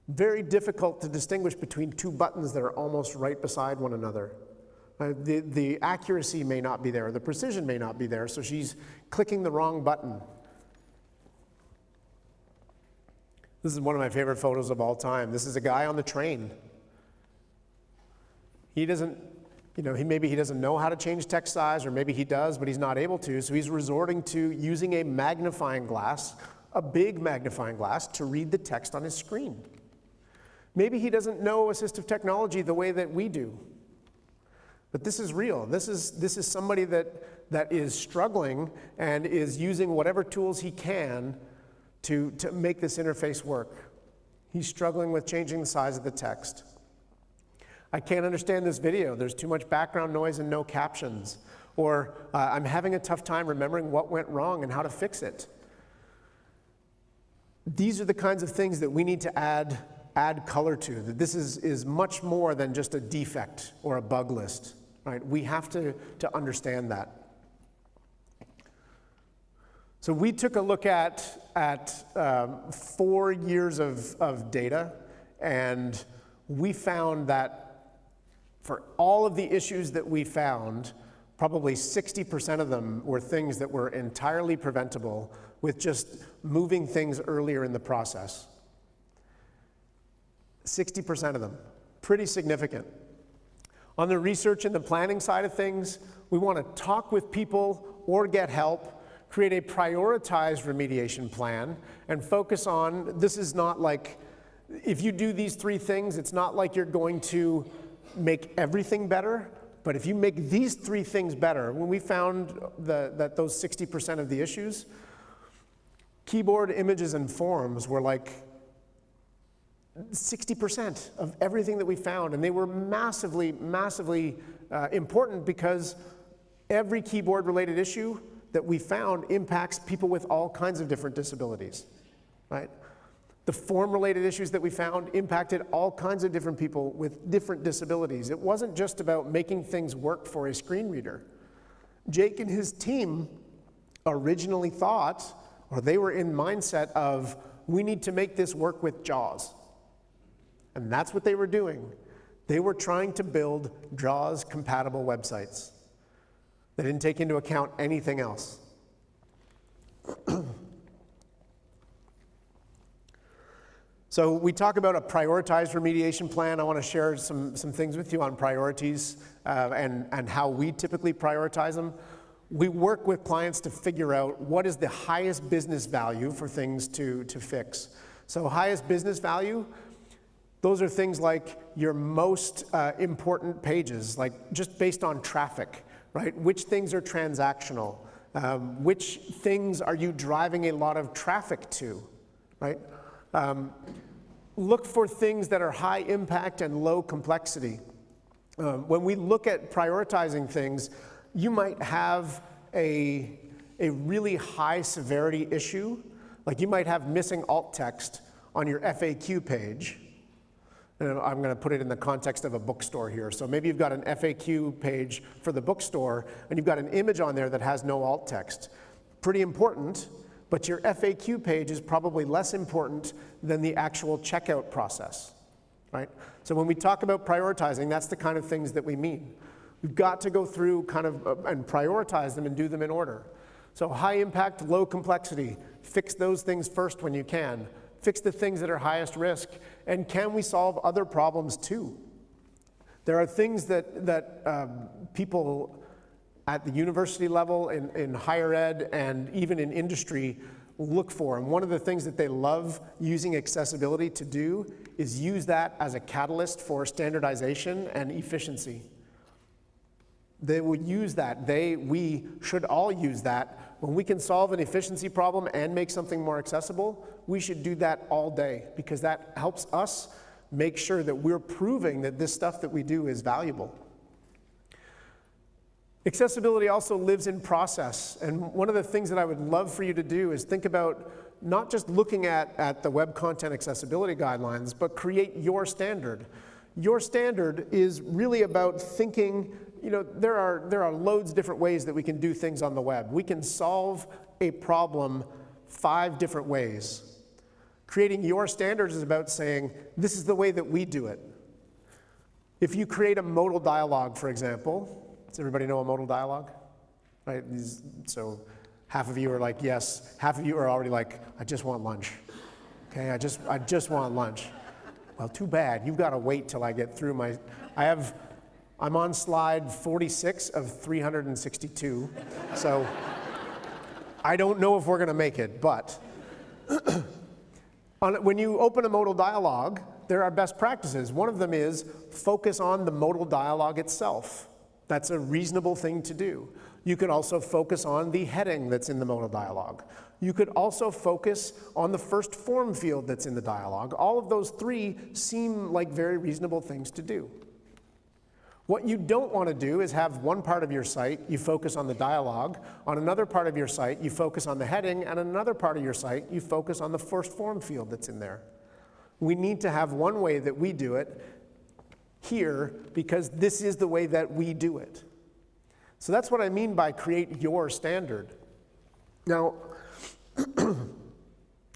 very difficult to distinguish between 2 buttons that are almost right beside one another. The accuracy may not be there, the precision may not be there, so she's clicking the wrong button. This is one of my favorite photos of all time. This is a guy on the train. He doesn't, maybe he doesn't know how to change text size, or maybe he does, but he's not able to, so he's resorting to using a magnifying glass, a big magnifying glass, to read the text on his screen. Maybe he doesn't know assistive technology the way that we do. But this is real. This is somebody that is struggling and is using whatever tools he can to make this interface work. He's struggling with changing the size of the text. I can't understand this video. There's too much background noise and no captions. Or I'm having a tough time remembering what went wrong and how to fix it. These are the kinds of things that we need to add color to. That this is much more than just a defect or a bug list. Right? We have to understand that. So we took a look at 4 years of data, and we found that For all of the issues that we found, probably 60% of them were things that were entirely preventable with just moving things earlier in the process. 60% of them, pretty significant. On the research and the planning side of things, we want to talk with people or get help, create a prioritized remediation plan, and focus on, this is not like, if you do these 3 things, it's not like you're going to make everything better, but if you make these 3 things better, when we found that those 60% of the issues, keyboard, images, and forms were like 60% of everything that we found, and they were massively, massively important because every keyboard-related issue that we found impacts people with all kinds of different disabilities, right? The form-related issues that we found impacted all kinds of different people with different disabilities. It wasn't just about making things work for a screen reader. Jake and his team originally thought, or they were in mindset of, we need to make this work with JAWS. And that's what they were doing. They were trying to build JAWS-compatible websites. They didn't take into account anything else. So we talk about a prioritized remediation plan. I want to share some things with you on priorities and how we typically prioritize them. We work with clients to figure out what is the highest business value for things to fix. So highest business value, those are things like your most important pages, like just based on traffic, right? Which things are transactional? Which things are you driving a lot of traffic to, right? Look for things that are high impact and low complexity. When we look at prioritizing things, you might have a really high severity issue, like you might have missing alt text on your FAQ page. And I'm going to put it in the context of a bookstore here. So maybe you've got an FAQ page for the bookstore, and you've got an image on there that has no alt text. Pretty important, but your FAQ page is probably less important than the actual checkout process, right? So when we talk about prioritizing, that's the kind of things that we mean. We've got to go through kind of and prioritize them and do them in order. So high impact, low complexity, fix those things first when you can. Fix the things that are highest risk, and can we solve other problems too? There are things that people at the university level, in higher ed, and even in industry look for. And one of the things that they love using accessibility to do is use that as a catalyst for standardization and efficiency. They will use that. We should all use that. When we can solve an efficiency problem and make something more accessible, we should do that all day, because that helps us make sure that we're proving that this stuff that we do is valuable. Accessibility also lives in process, and one of the things that I would love for you to do is think about not just looking at the Web Content Accessibility Guidelines, but create your standard. Your standard is really about thinking, there are loads of different ways that we can do things on the web. We can solve a problem 5 different ways. Creating your standards is about saying, this is the way that we do it. If you create a modal dialogue, for example, does everybody know a modal dialogue? Right? So half of you are like, yes. Half of you are already like, I just want lunch. Okay, I just want lunch. Well, too bad. You've got to wait till I get through I'm on slide 46 of 362. So I don't know if we're going to make it, but when you open a modal dialogue, there are best practices. One of them is focus on the modal dialogue itself. That's a reasonable thing to do. You could also focus on the heading that's in the modal dialogue. You could also focus on the first form field that's in the dialogue. All of those 3 seem like very reasonable things to do. What you don't want to do is have one part of your site, you focus on the dialogue, on another part of your site, you focus on the heading, and another part of your site, you focus on the first form field that's in there. We need to have one way that we do it here, because this is the way that we do it. So that's what I mean by create your standard. Now,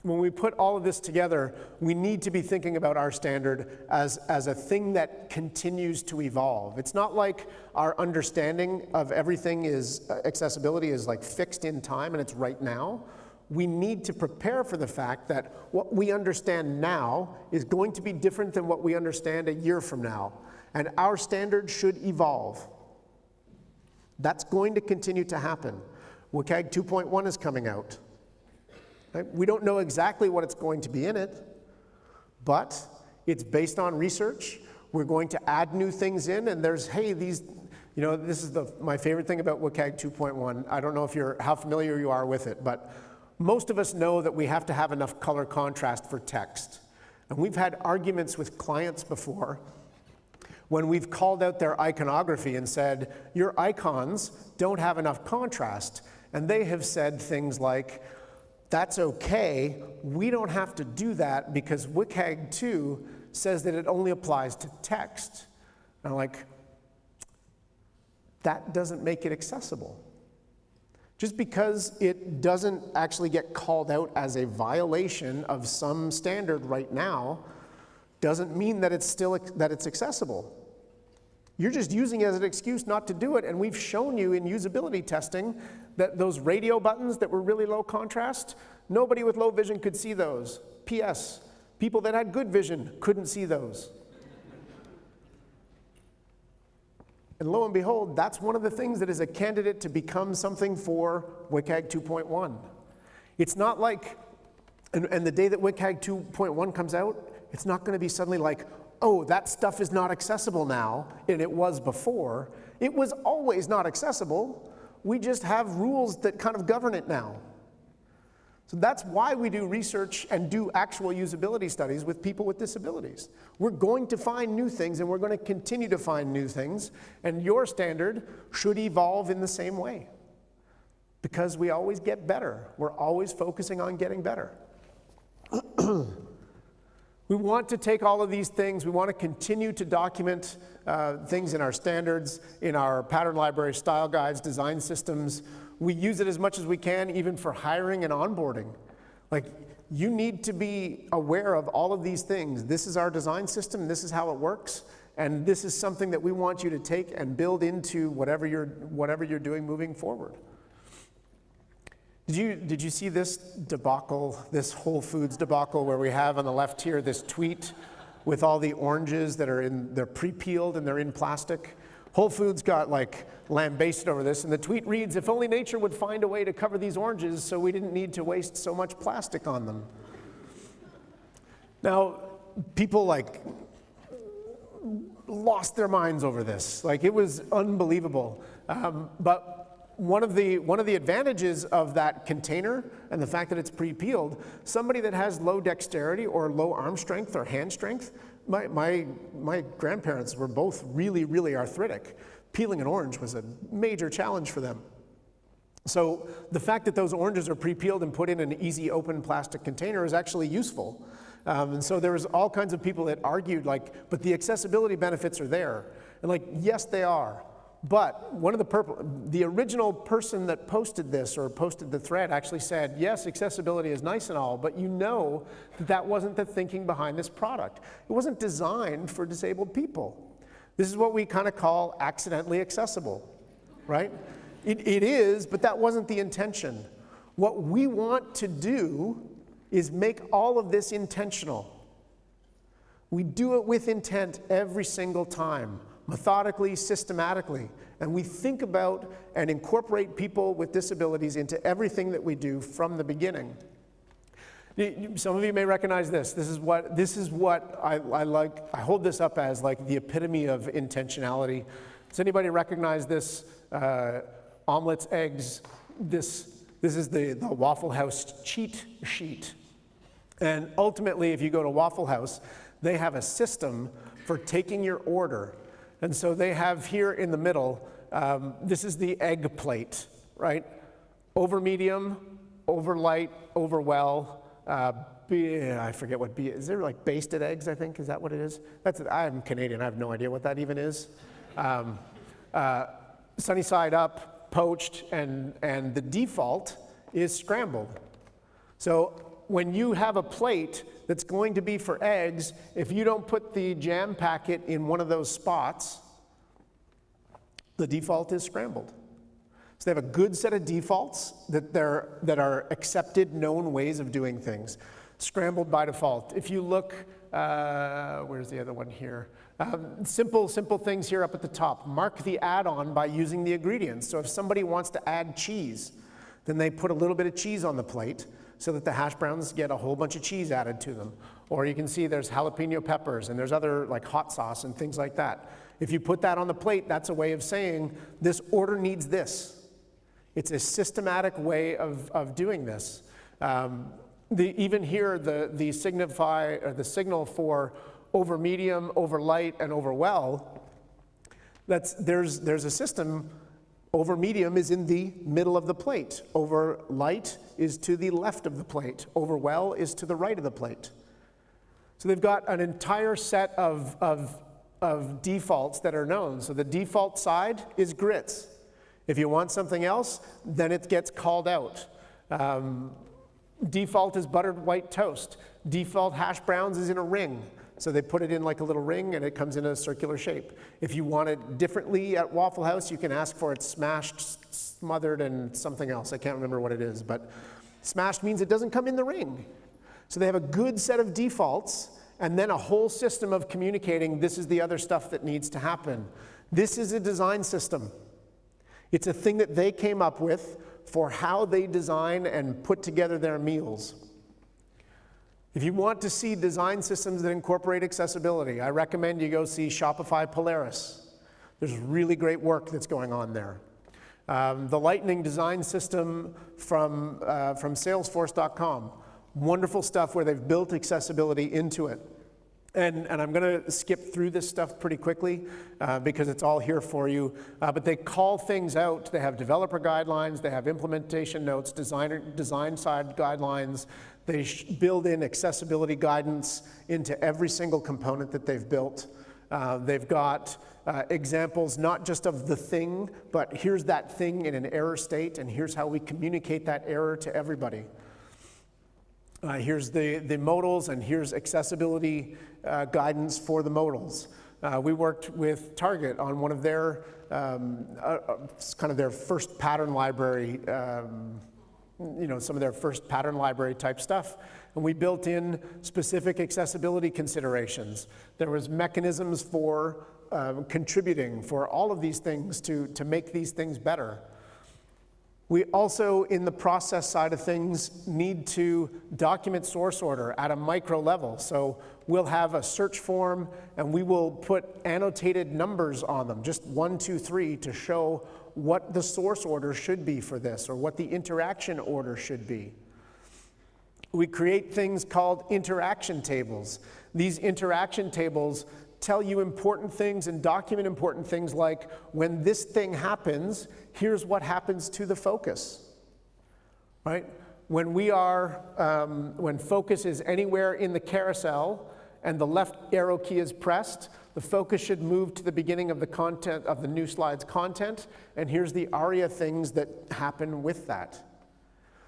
when we put all of this together, we need to be thinking about our standard as a thing that continues to evolve. It's not like our understanding of everything is accessibility is like fixed in time and it's right now. We need to prepare for the fact that what we understand now is going to be different than what we understand a year from now. And our standard should evolve. That's going to continue to happen. WCAG 2.1 is coming out. Right? We don't know exactly what it's going to be in it, but it's based on research. We're going to add new things in, and there's, hey, these, this is my favorite thing about WCAG 2.1. I don't know how familiar you are with it, but most of us know that we have to have enough color contrast for text. And we've had arguments with clients before when we've called out their iconography and said, your icons don't have enough contrast. And they have said things like, that's okay, we don't have to do that because WCAG 2 says that it only applies to text. And I'm like, that doesn't make it accessible. Just because it doesn't actually get called out as a violation of some standard right now doesn't mean that it's accessible. You're just using it as an excuse not to do it, and we've shown you in usability testing that those radio buttons that were really low contrast, nobody with low vision could see those. P.S. People that had good vision couldn't see those. And lo and behold, that's one of the things that is a candidate to become something for WCAG 2.1. It's not like, and the day that WCAG 2.1 comes out, it's not going to be suddenly like, oh, that stuff is not accessible now, and it was before. It was always not accessible. We just have rules that kind of govern it now. So that's why we do research and do actual usability studies with people with disabilities. We're going to find new things, and we're going to continue to find new things, and your standard should evolve in the same way. Because we always get better. We're always focusing on getting better. We want to take all of these things, we want to continue to document things in our standards, in our pattern library, style guides, design systems. We use it as much as we can, even for hiring and onboarding. Like, you need to be aware of all of these things. This is our design system, this is how it works, and this is something that we want you to take and build into whatever you're doing moving forward. Did you see this debacle, this Whole Foods debacle, where we have on the left here this tweet with all the oranges that they're pre-peeled and they're in plastic? Whole Foods got like lambasted over this, and the tweet reads, if only nature would find a way to cover these oranges so we didn't need to waste so much plastic on them. Now, people like lost their minds over this. Like, it was unbelievable. But one of the advantages of that container and the fact that it's pre-peeled, somebody that has low dexterity or low arm strength or hand strength, my grandparents were both really, really arthritic. Peeling an orange was a major challenge for them. So the fact that those oranges are pre-peeled and put in an easy open plastic container is actually useful. And so there was all kinds of people that argued like, but the accessibility benefits are there. And like, yes, they are. But the original person that posted this or posted the thread actually said, yes, accessibility is nice and all, but you know that wasn't the thinking behind this product. It wasn't designed for disabled people. This is what we kind of call accidentally accessible, right? It is, but that wasn't the intention. What we want to do is make all of this intentional. We do it with intent every single time. Methodically, systematically, and we think about and incorporate people with disabilities into everything that we do from the beginning. Some of you may recognize this. This is what I like. I hold this up as like the epitome of intentionality. Does anybody recognize this? Omelets, eggs. This is the Waffle House cheat sheet. And ultimately, if you go to Waffle House, they have a system for taking your order. And so they have here in the middle, this is the egg plate, right? Over medium, over light, over well. I forget what B is. There like basted eggs, I think? Is that what it is? I'm Canadian. I have no idea what that even is. Sunny side up, poached, and the default is scrambled. So when you have a plate that's going to be for eggs, if you don't put the jam packet in one of those spots, the default is scrambled. So they have a good set of defaults that are accepted, known ways of doing things. Scrambled by default. If you look, where's the other one here? Simple things here up at the top. Mark the add-on by using the ingredients. So if somebody wants to add cheese, then they put a little bit of cheese on the plate so that the hash browns get a whole bunch of cheese added to them. Or you can see there's jalapeno peppers and there's other like hot sauce and things like that. If you put that on the plate, that's a way of saying this order needs this. It's a systematic way of doing this. Even here, the signal for over medium, over light, and over well, there's a system. Over medium is in the middle of the plate. Over light is to the left of the plate. Over well is to the right of the plate. So they've got an entire set of defaults that are known. So the default side is grits. If you want something else, then it gets called out. Default is buttered white toast. Default hash browns is in a ring. So they put it in like a little ring and it comes in a circular shape. If you want it differently at Waffle House, you can ask for it smashed, smothered, and something else. I can't remember what it is, but smashed means it doesn't come in the ring. So they have a good set of defaults and then a whole system of communicating this is the other stuff that needs to happen. This is a design system. It's a thing that they came up with for how they design and put together their meals. If you want to see design systems that incorporate accessibility, I recommend you go see Shopify Polaris. There's really great work that's going on there. The Lightning design system from Salesforce.com, wonderful stuff where they've built accessibility into it. And I'm going to skip through this stuff pretty quickly because it's all here for you. But they call things out. They have developer guidelines. They have implementation notes, design side guidelines. They build in accessibility guidance into every single component that they've built. They've got examples not just of the thing, but here's that thing in an error state, and here's how we communicate that error to everybody. Here's the modals, and here's accessibility guidance for the modals. We worked with Target on one of their kind of their first pattern library, some of their first pattern library type stuff. And we built in specific accessibility considerations. There was mechanisms for contributing for all of these things to make these things better. We also, in the process side of things, need to document source order at a micro level. So we'll have a search form and we will put annotated numbers on them, just 1, 2, 3, to show what the source order should be for this or what the interaction order should be. We create things called interaction tables. These interaction tables tell you important things and document important things like when this thing happens, here's what happens to the focus, right? When when focus is anywhere in the carousel and the left arrow key is pressed, the focus should move to the beginning of the content of the new slide's content, and here's the ARIA things that happen with that.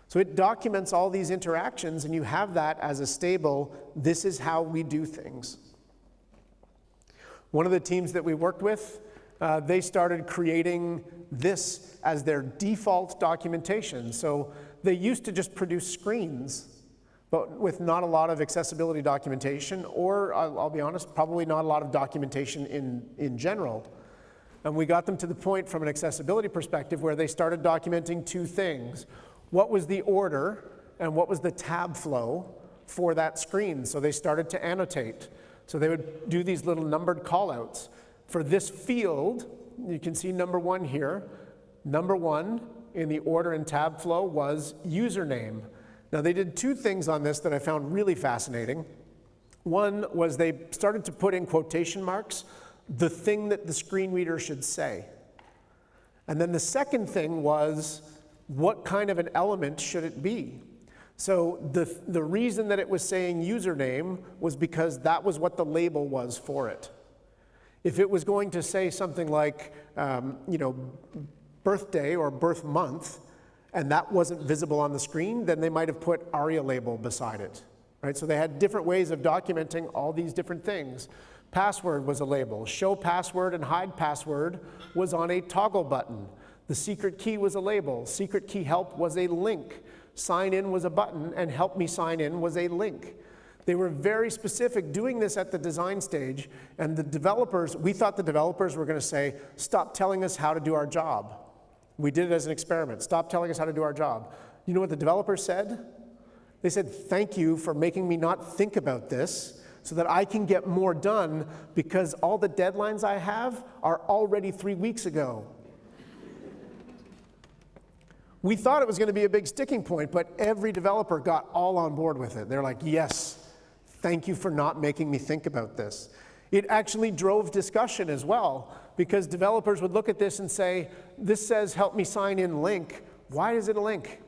So it documents all these interactions, and you have that as a stable, this is how we do things. One of the teams that we worked with, they started creating this as their default documentation. So they used to just produce screens, but with not a lot of accessibility documentation, or I'll be honest, probably not a lot of documentation in general. And we got them to the point from an accessibility perspective where they started documenting two things. What was the order and what was the tab flow for that screen? So they started to annotate. So they would do these little numbered callouts. For this field, you can see number 1 here. Number 1 in the order and tab flow was username. Now they did two things on this that I found really fascinating. One was they started to put in quotation marks the thing that the screen reader should say. And then the second thing was what kind of an element should it be? So the reason that it was saying username was because that was what the label was for it. If it was going to say something like, birthday or birth month, and that wasn't visible on the screen, then they might have put ARIA label beside it, right? So they had different ways of documenting all these different things. Password was a label. Show password and hide password was on a toggle button. The secret key was a label. Secret key help was a link. Sign in was a button, and help me sign in was a link. They were very specific doing this at the design stage, and the developers, we thought the developers were going to say, stop telling us how to do our job. We did it as an experiment. Stop telling us how to do our job. You know what the developers said? They said, thank you for making me not think about this so that I can get more done because all the deadlines I have are already 3 weeks ago. We thought it was going to be a big sticking point, but every developer got all on board with it. They're like, yes, thank you for not making me think about this. It actually drove discussion as well, because developers would look at this and say, this says help me sign in link. Why is it a link?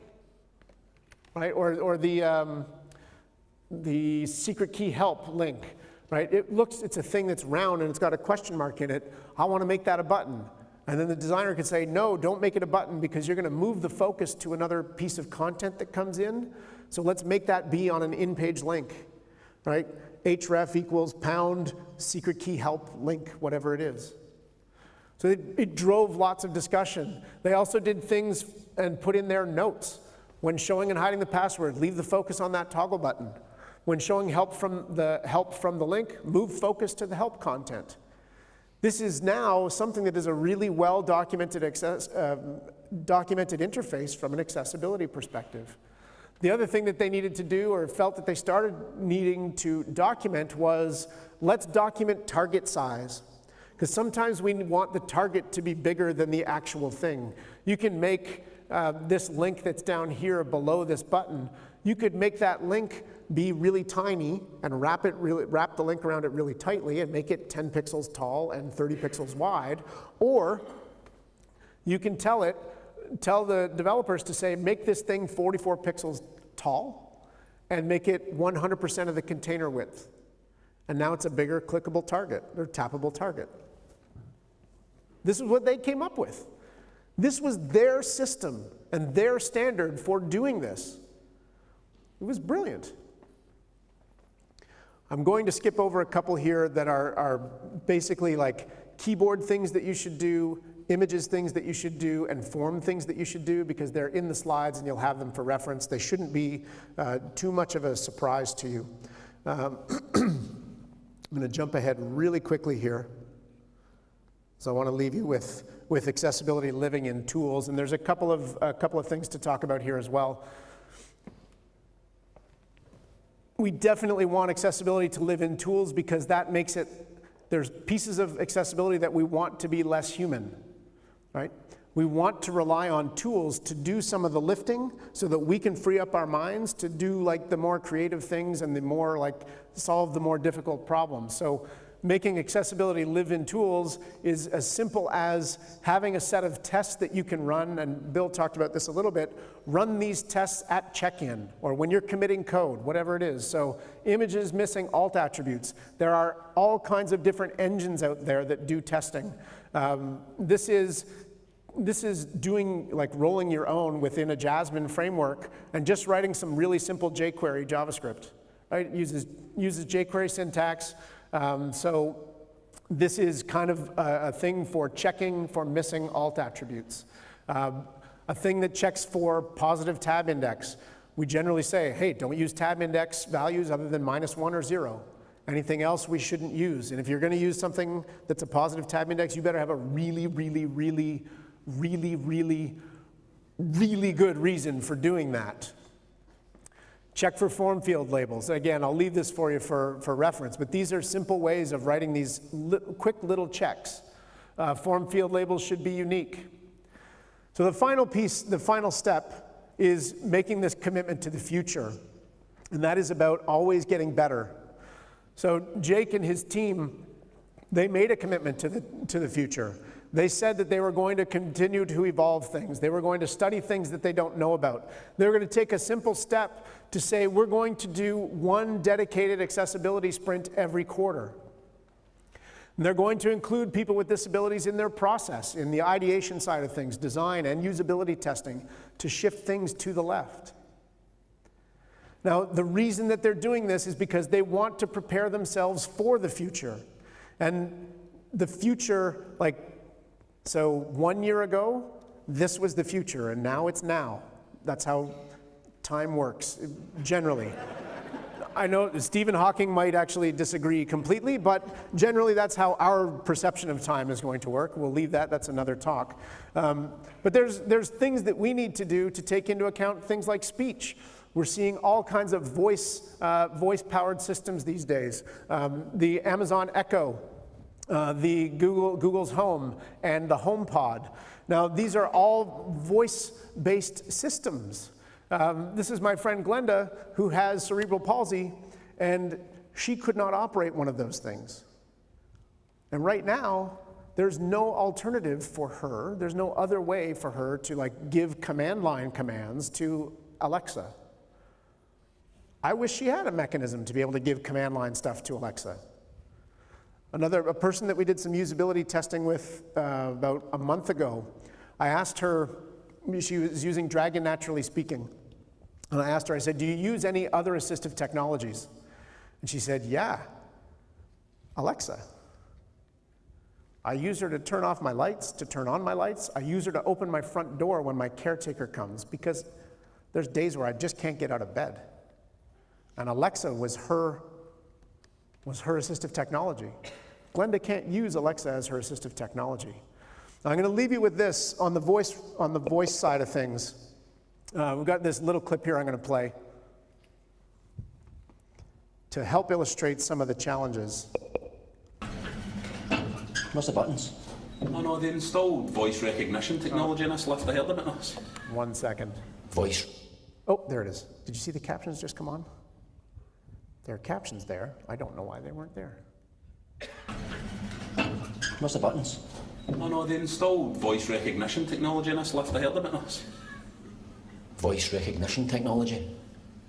Right? Or the secret key help link, right? It's a thing that's round and it's got a question mark in it. I want to make that a button. And then the designer could say, no, don't make it a button because you're going to move the focus to another piece of content that comes in. So let's make that be on an in-page link, right? href equals pound secret key help link, whatever it is. So it drove lots of discussion. They also did things and put in their notes. When showing and hiding the password, leave the focus on that toggle button. When showing help from the link, move focus to the help content. This is now something that is a really well-documented documented interface from an accessibility perspective. The other thing that they needed to do, or felt that they started needing to document, was let's document target size. Because sometimes we want the target to be bigger than the actual thing. You can make this link that's down here below this button, you could make that link be really tiny and wrap the link around it really tightly and make it 10 pixels tall and 30 pixels wide. Or you can tell the developers to say, make this thing 44 pixels tall and make it 100% of the container width. And now it's a bigger clickable target or tappable target. This is what they came up with. This was their system and their standard for doing this. It was brilliant. I'm going to skip over a couple here that are basically like keyboard things that you should do, images things that you should do, and form things that you should do, because they're in the slides and you'll have them for reference. They shouldn't be too much of a surprise to you. I'm going to jump ahead really quickly here. So I want to leave you with accessibility living in tools, and there's a couple of things to talk about here as well. We definitely want accessibility to live in tools because that makes it, there's pieces of accessibility that we want to be less human, right? We want to rely on tools to do some of the lifting so that we can free up our minds to do like the more creative things and the more like solve the more difficult problems. So making accessibility live in tools is as simple as having a set of tests that you can run, and Bill talked about this a little bit. Run these tests at check-in or when you're committing code, whatever it is. So images missing alt attributes. There are all kinds of different engines out there that do testing. This is doing like rolling your own within a Jasmine framework and just writing some really simple jQuery JavaScript. Right? It uses jQuery syntax. So this is kind of a thing for checking for missing alt attributes. A thing that checks for positive tab index. We generally say, hey, don't use tab index values other than -1 or 0. Anything else we shouldn't use. And if you're going to use something that's a positive tab index, you better have a really, really, really, really, really, really good reason for doing that. Check for form field labels. Again, I'll leave this for you for reference, but these are simple ways of writing these quick little checks. Form field labels should be unique. So the final piece, the final step, is making this commitment to the future, and that is about always getting better. So Jake and his team, they made a commitment to the future. They said that they were going to continue to evolve things. They were going to study things that they don't know about. They were going to take a simple step to say, we're going to do one dedicated accessibility sprint every quarter. And they're going to include people with disabilities in their process, in the ideation side of things, design and usability testing, to shift things to the left. Now, the reason that they're doing this is because they want to prepare themselves for the future. And the future, so 1 year ago, this was the future, and now it's now. That's how time works, generally. I know Stephen Hawking might actually disagree completely, but generally that's how our perception of time is going to work. We'll leave that, that's another talk. But there's things that we need to do to take into account things like speech. We're seeing all kinds of voice-powered systems these days. The Amazon Echo, the Google's Home, and the HomePod. Now, these are all voice-based systems. This is my friend Glenda, who has cerebral palsy, and she could not operate one of those things. And right now, there's no alternative for her. There's no other way for her to give command line commands to Alexa. I wish she had a mechanism to be able to give command line stuff to Alexa. A person that we did some usability testing with about a month ago, I asked her, she was using Dragon Naturally Speaking. And I asked her, I said, do you use any other assistive technologies? And she said, yeah, Alexa. I use her to turn off my lights, to turn on my lights. I use her to open my front door when my caretaker comes, because there's days where I just can't get out of bed. And Alexa was her assistive technology. Glenda can't use Alexa as her assistive technology. Now, I'm going to leave you with this on the voice side of things. We've got this little clip here I'm going to play to help illustrate some of the challenges. What's the buttons? Oh no, they installed voice recognition technology in this lift. I heard about this. 1 second. Voice. Oh, there it is. Did you see the captions just come on? There are captions there. I don't know why they weren't there. What's the buttons? Oh no, they installed voice recognition technology in this lift. I heard about this. Voice recognition technology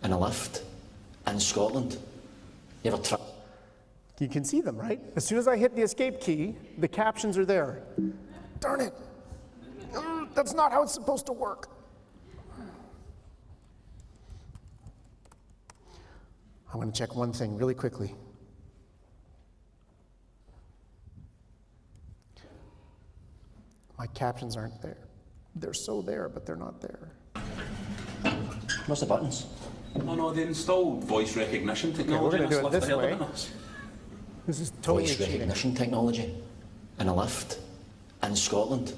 in a lift in Scotland. You ever tried? You can see them, right? As soon as I hit the escape key, the captions are there. Darn it. That's not how it's supposed to work. I'm going to check one thing really quickly. My captions aren't there. They're so there, but they're not there. What's the buttons? Oh no, they installed voice recognition technology we're in gonna this do it lift. I this heard way. about this. This is totally Voice cheating. recognition technology in a lift in Scotland.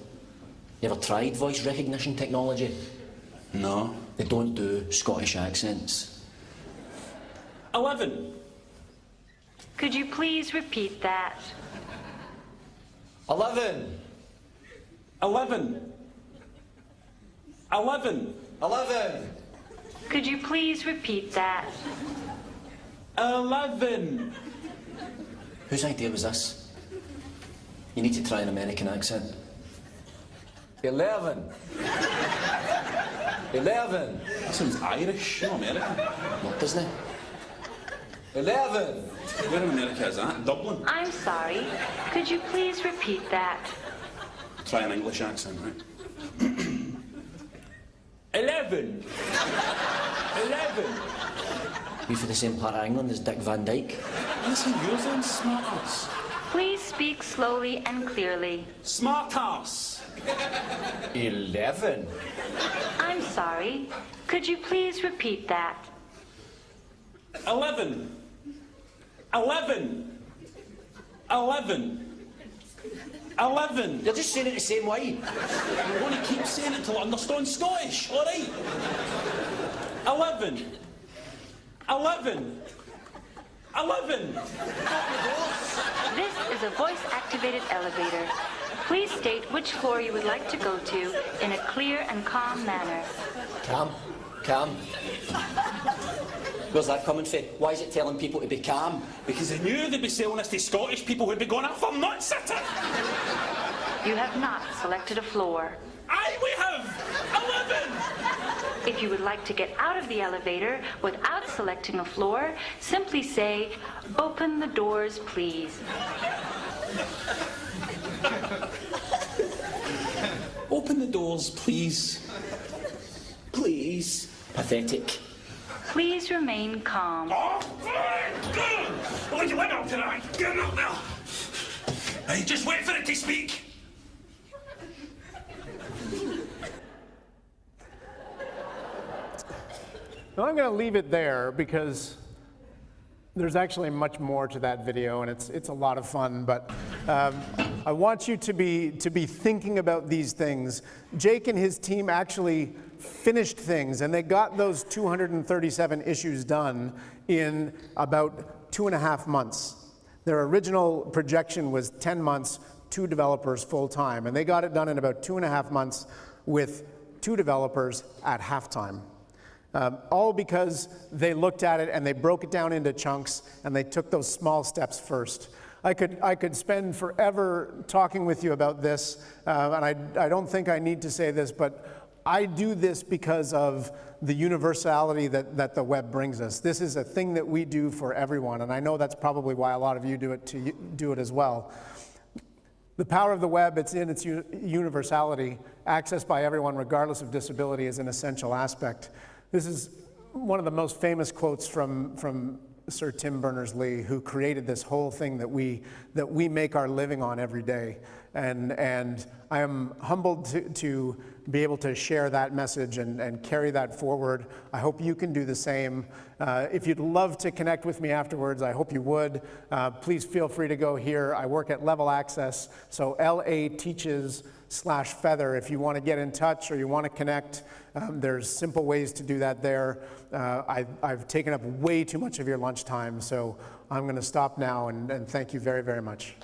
You ever tried voice recognition technology? No. They don't do Scottish accents. 11. Could you please repeat that? 11. 11. 11. 11. Could you please repeat that? 11. Whose idea was this? You need to try an American accent. 11. 11. That sounds Irish, not American. What, doesn't it? 11. Where in America is that? Dublin? I'm sorry. Could you please repeat that? Try an English accent, right? 11. 11. You for the same part of England as Dick Van Dyke? Listen, you're saying smart ass. Please speak slowly and clearly. Smart ass. 11. I'm sorry. Could you please repeat that? 11. 11. 11. 11. You're just saying it the same way. I want to keep saying it until I understand Scottish, all right? 11. 11. 11. This is a voice-activated elevator. Please state which floor you would like to go to in a clear and calm manner. Calm. Calm. Where's that coming from? Why is it telling people to be calm? Because I knew they'd be selling this to Scottish people who'd be going out for nuts at it. You have not selected a floor. Aye, we have 11. If you would like to get out of the elevator without selecting a floor, simply say, "Open the doors, please." Open the doors, please. Please. Pathetic. Please remain calm. Oh, will you let up tonight? Get up now. Hey, just wait for it to speak. Well, I'm going to leave it there because there's actually much more to that video, and it's a lot of fun. But I want you to be thinking about these things. Jake and his team actually finished things, and they got those 237 issues done in about 2.5 months. Their original projection was 10 months, 2 developers full time, and they got it done in about 2.5 months with 2 developers at halftime. All because they looked at it and they broke it down into chunks and they took those small steps first. I could spend forever talking with you about this, and I don't think I need to say this, but I do this because of the universality that the web brings us. This is a thing that we do for everyone, and I know that's probably why a lot of you do it as well. The power of the web, it's in its universality. Access by everyone, regardless of disability, is an essential aspect. This is one of the most famous quotes from Sir Tim Berners-Lee, who created this whole thing that we make our living on every day. And I am humbled to be able to share that message and carry that forward. I hope you can do the same. If you'd love to connect with me afterwards, I hope you would. Please feel free to go here. I work at Level Access, so LA Teaches/Feather. If you want to get in touch or you want to connect, there's simple ways to do that there. I've taken up way too much of your lunchtime, so I'm going to stop now and thank you very, very much.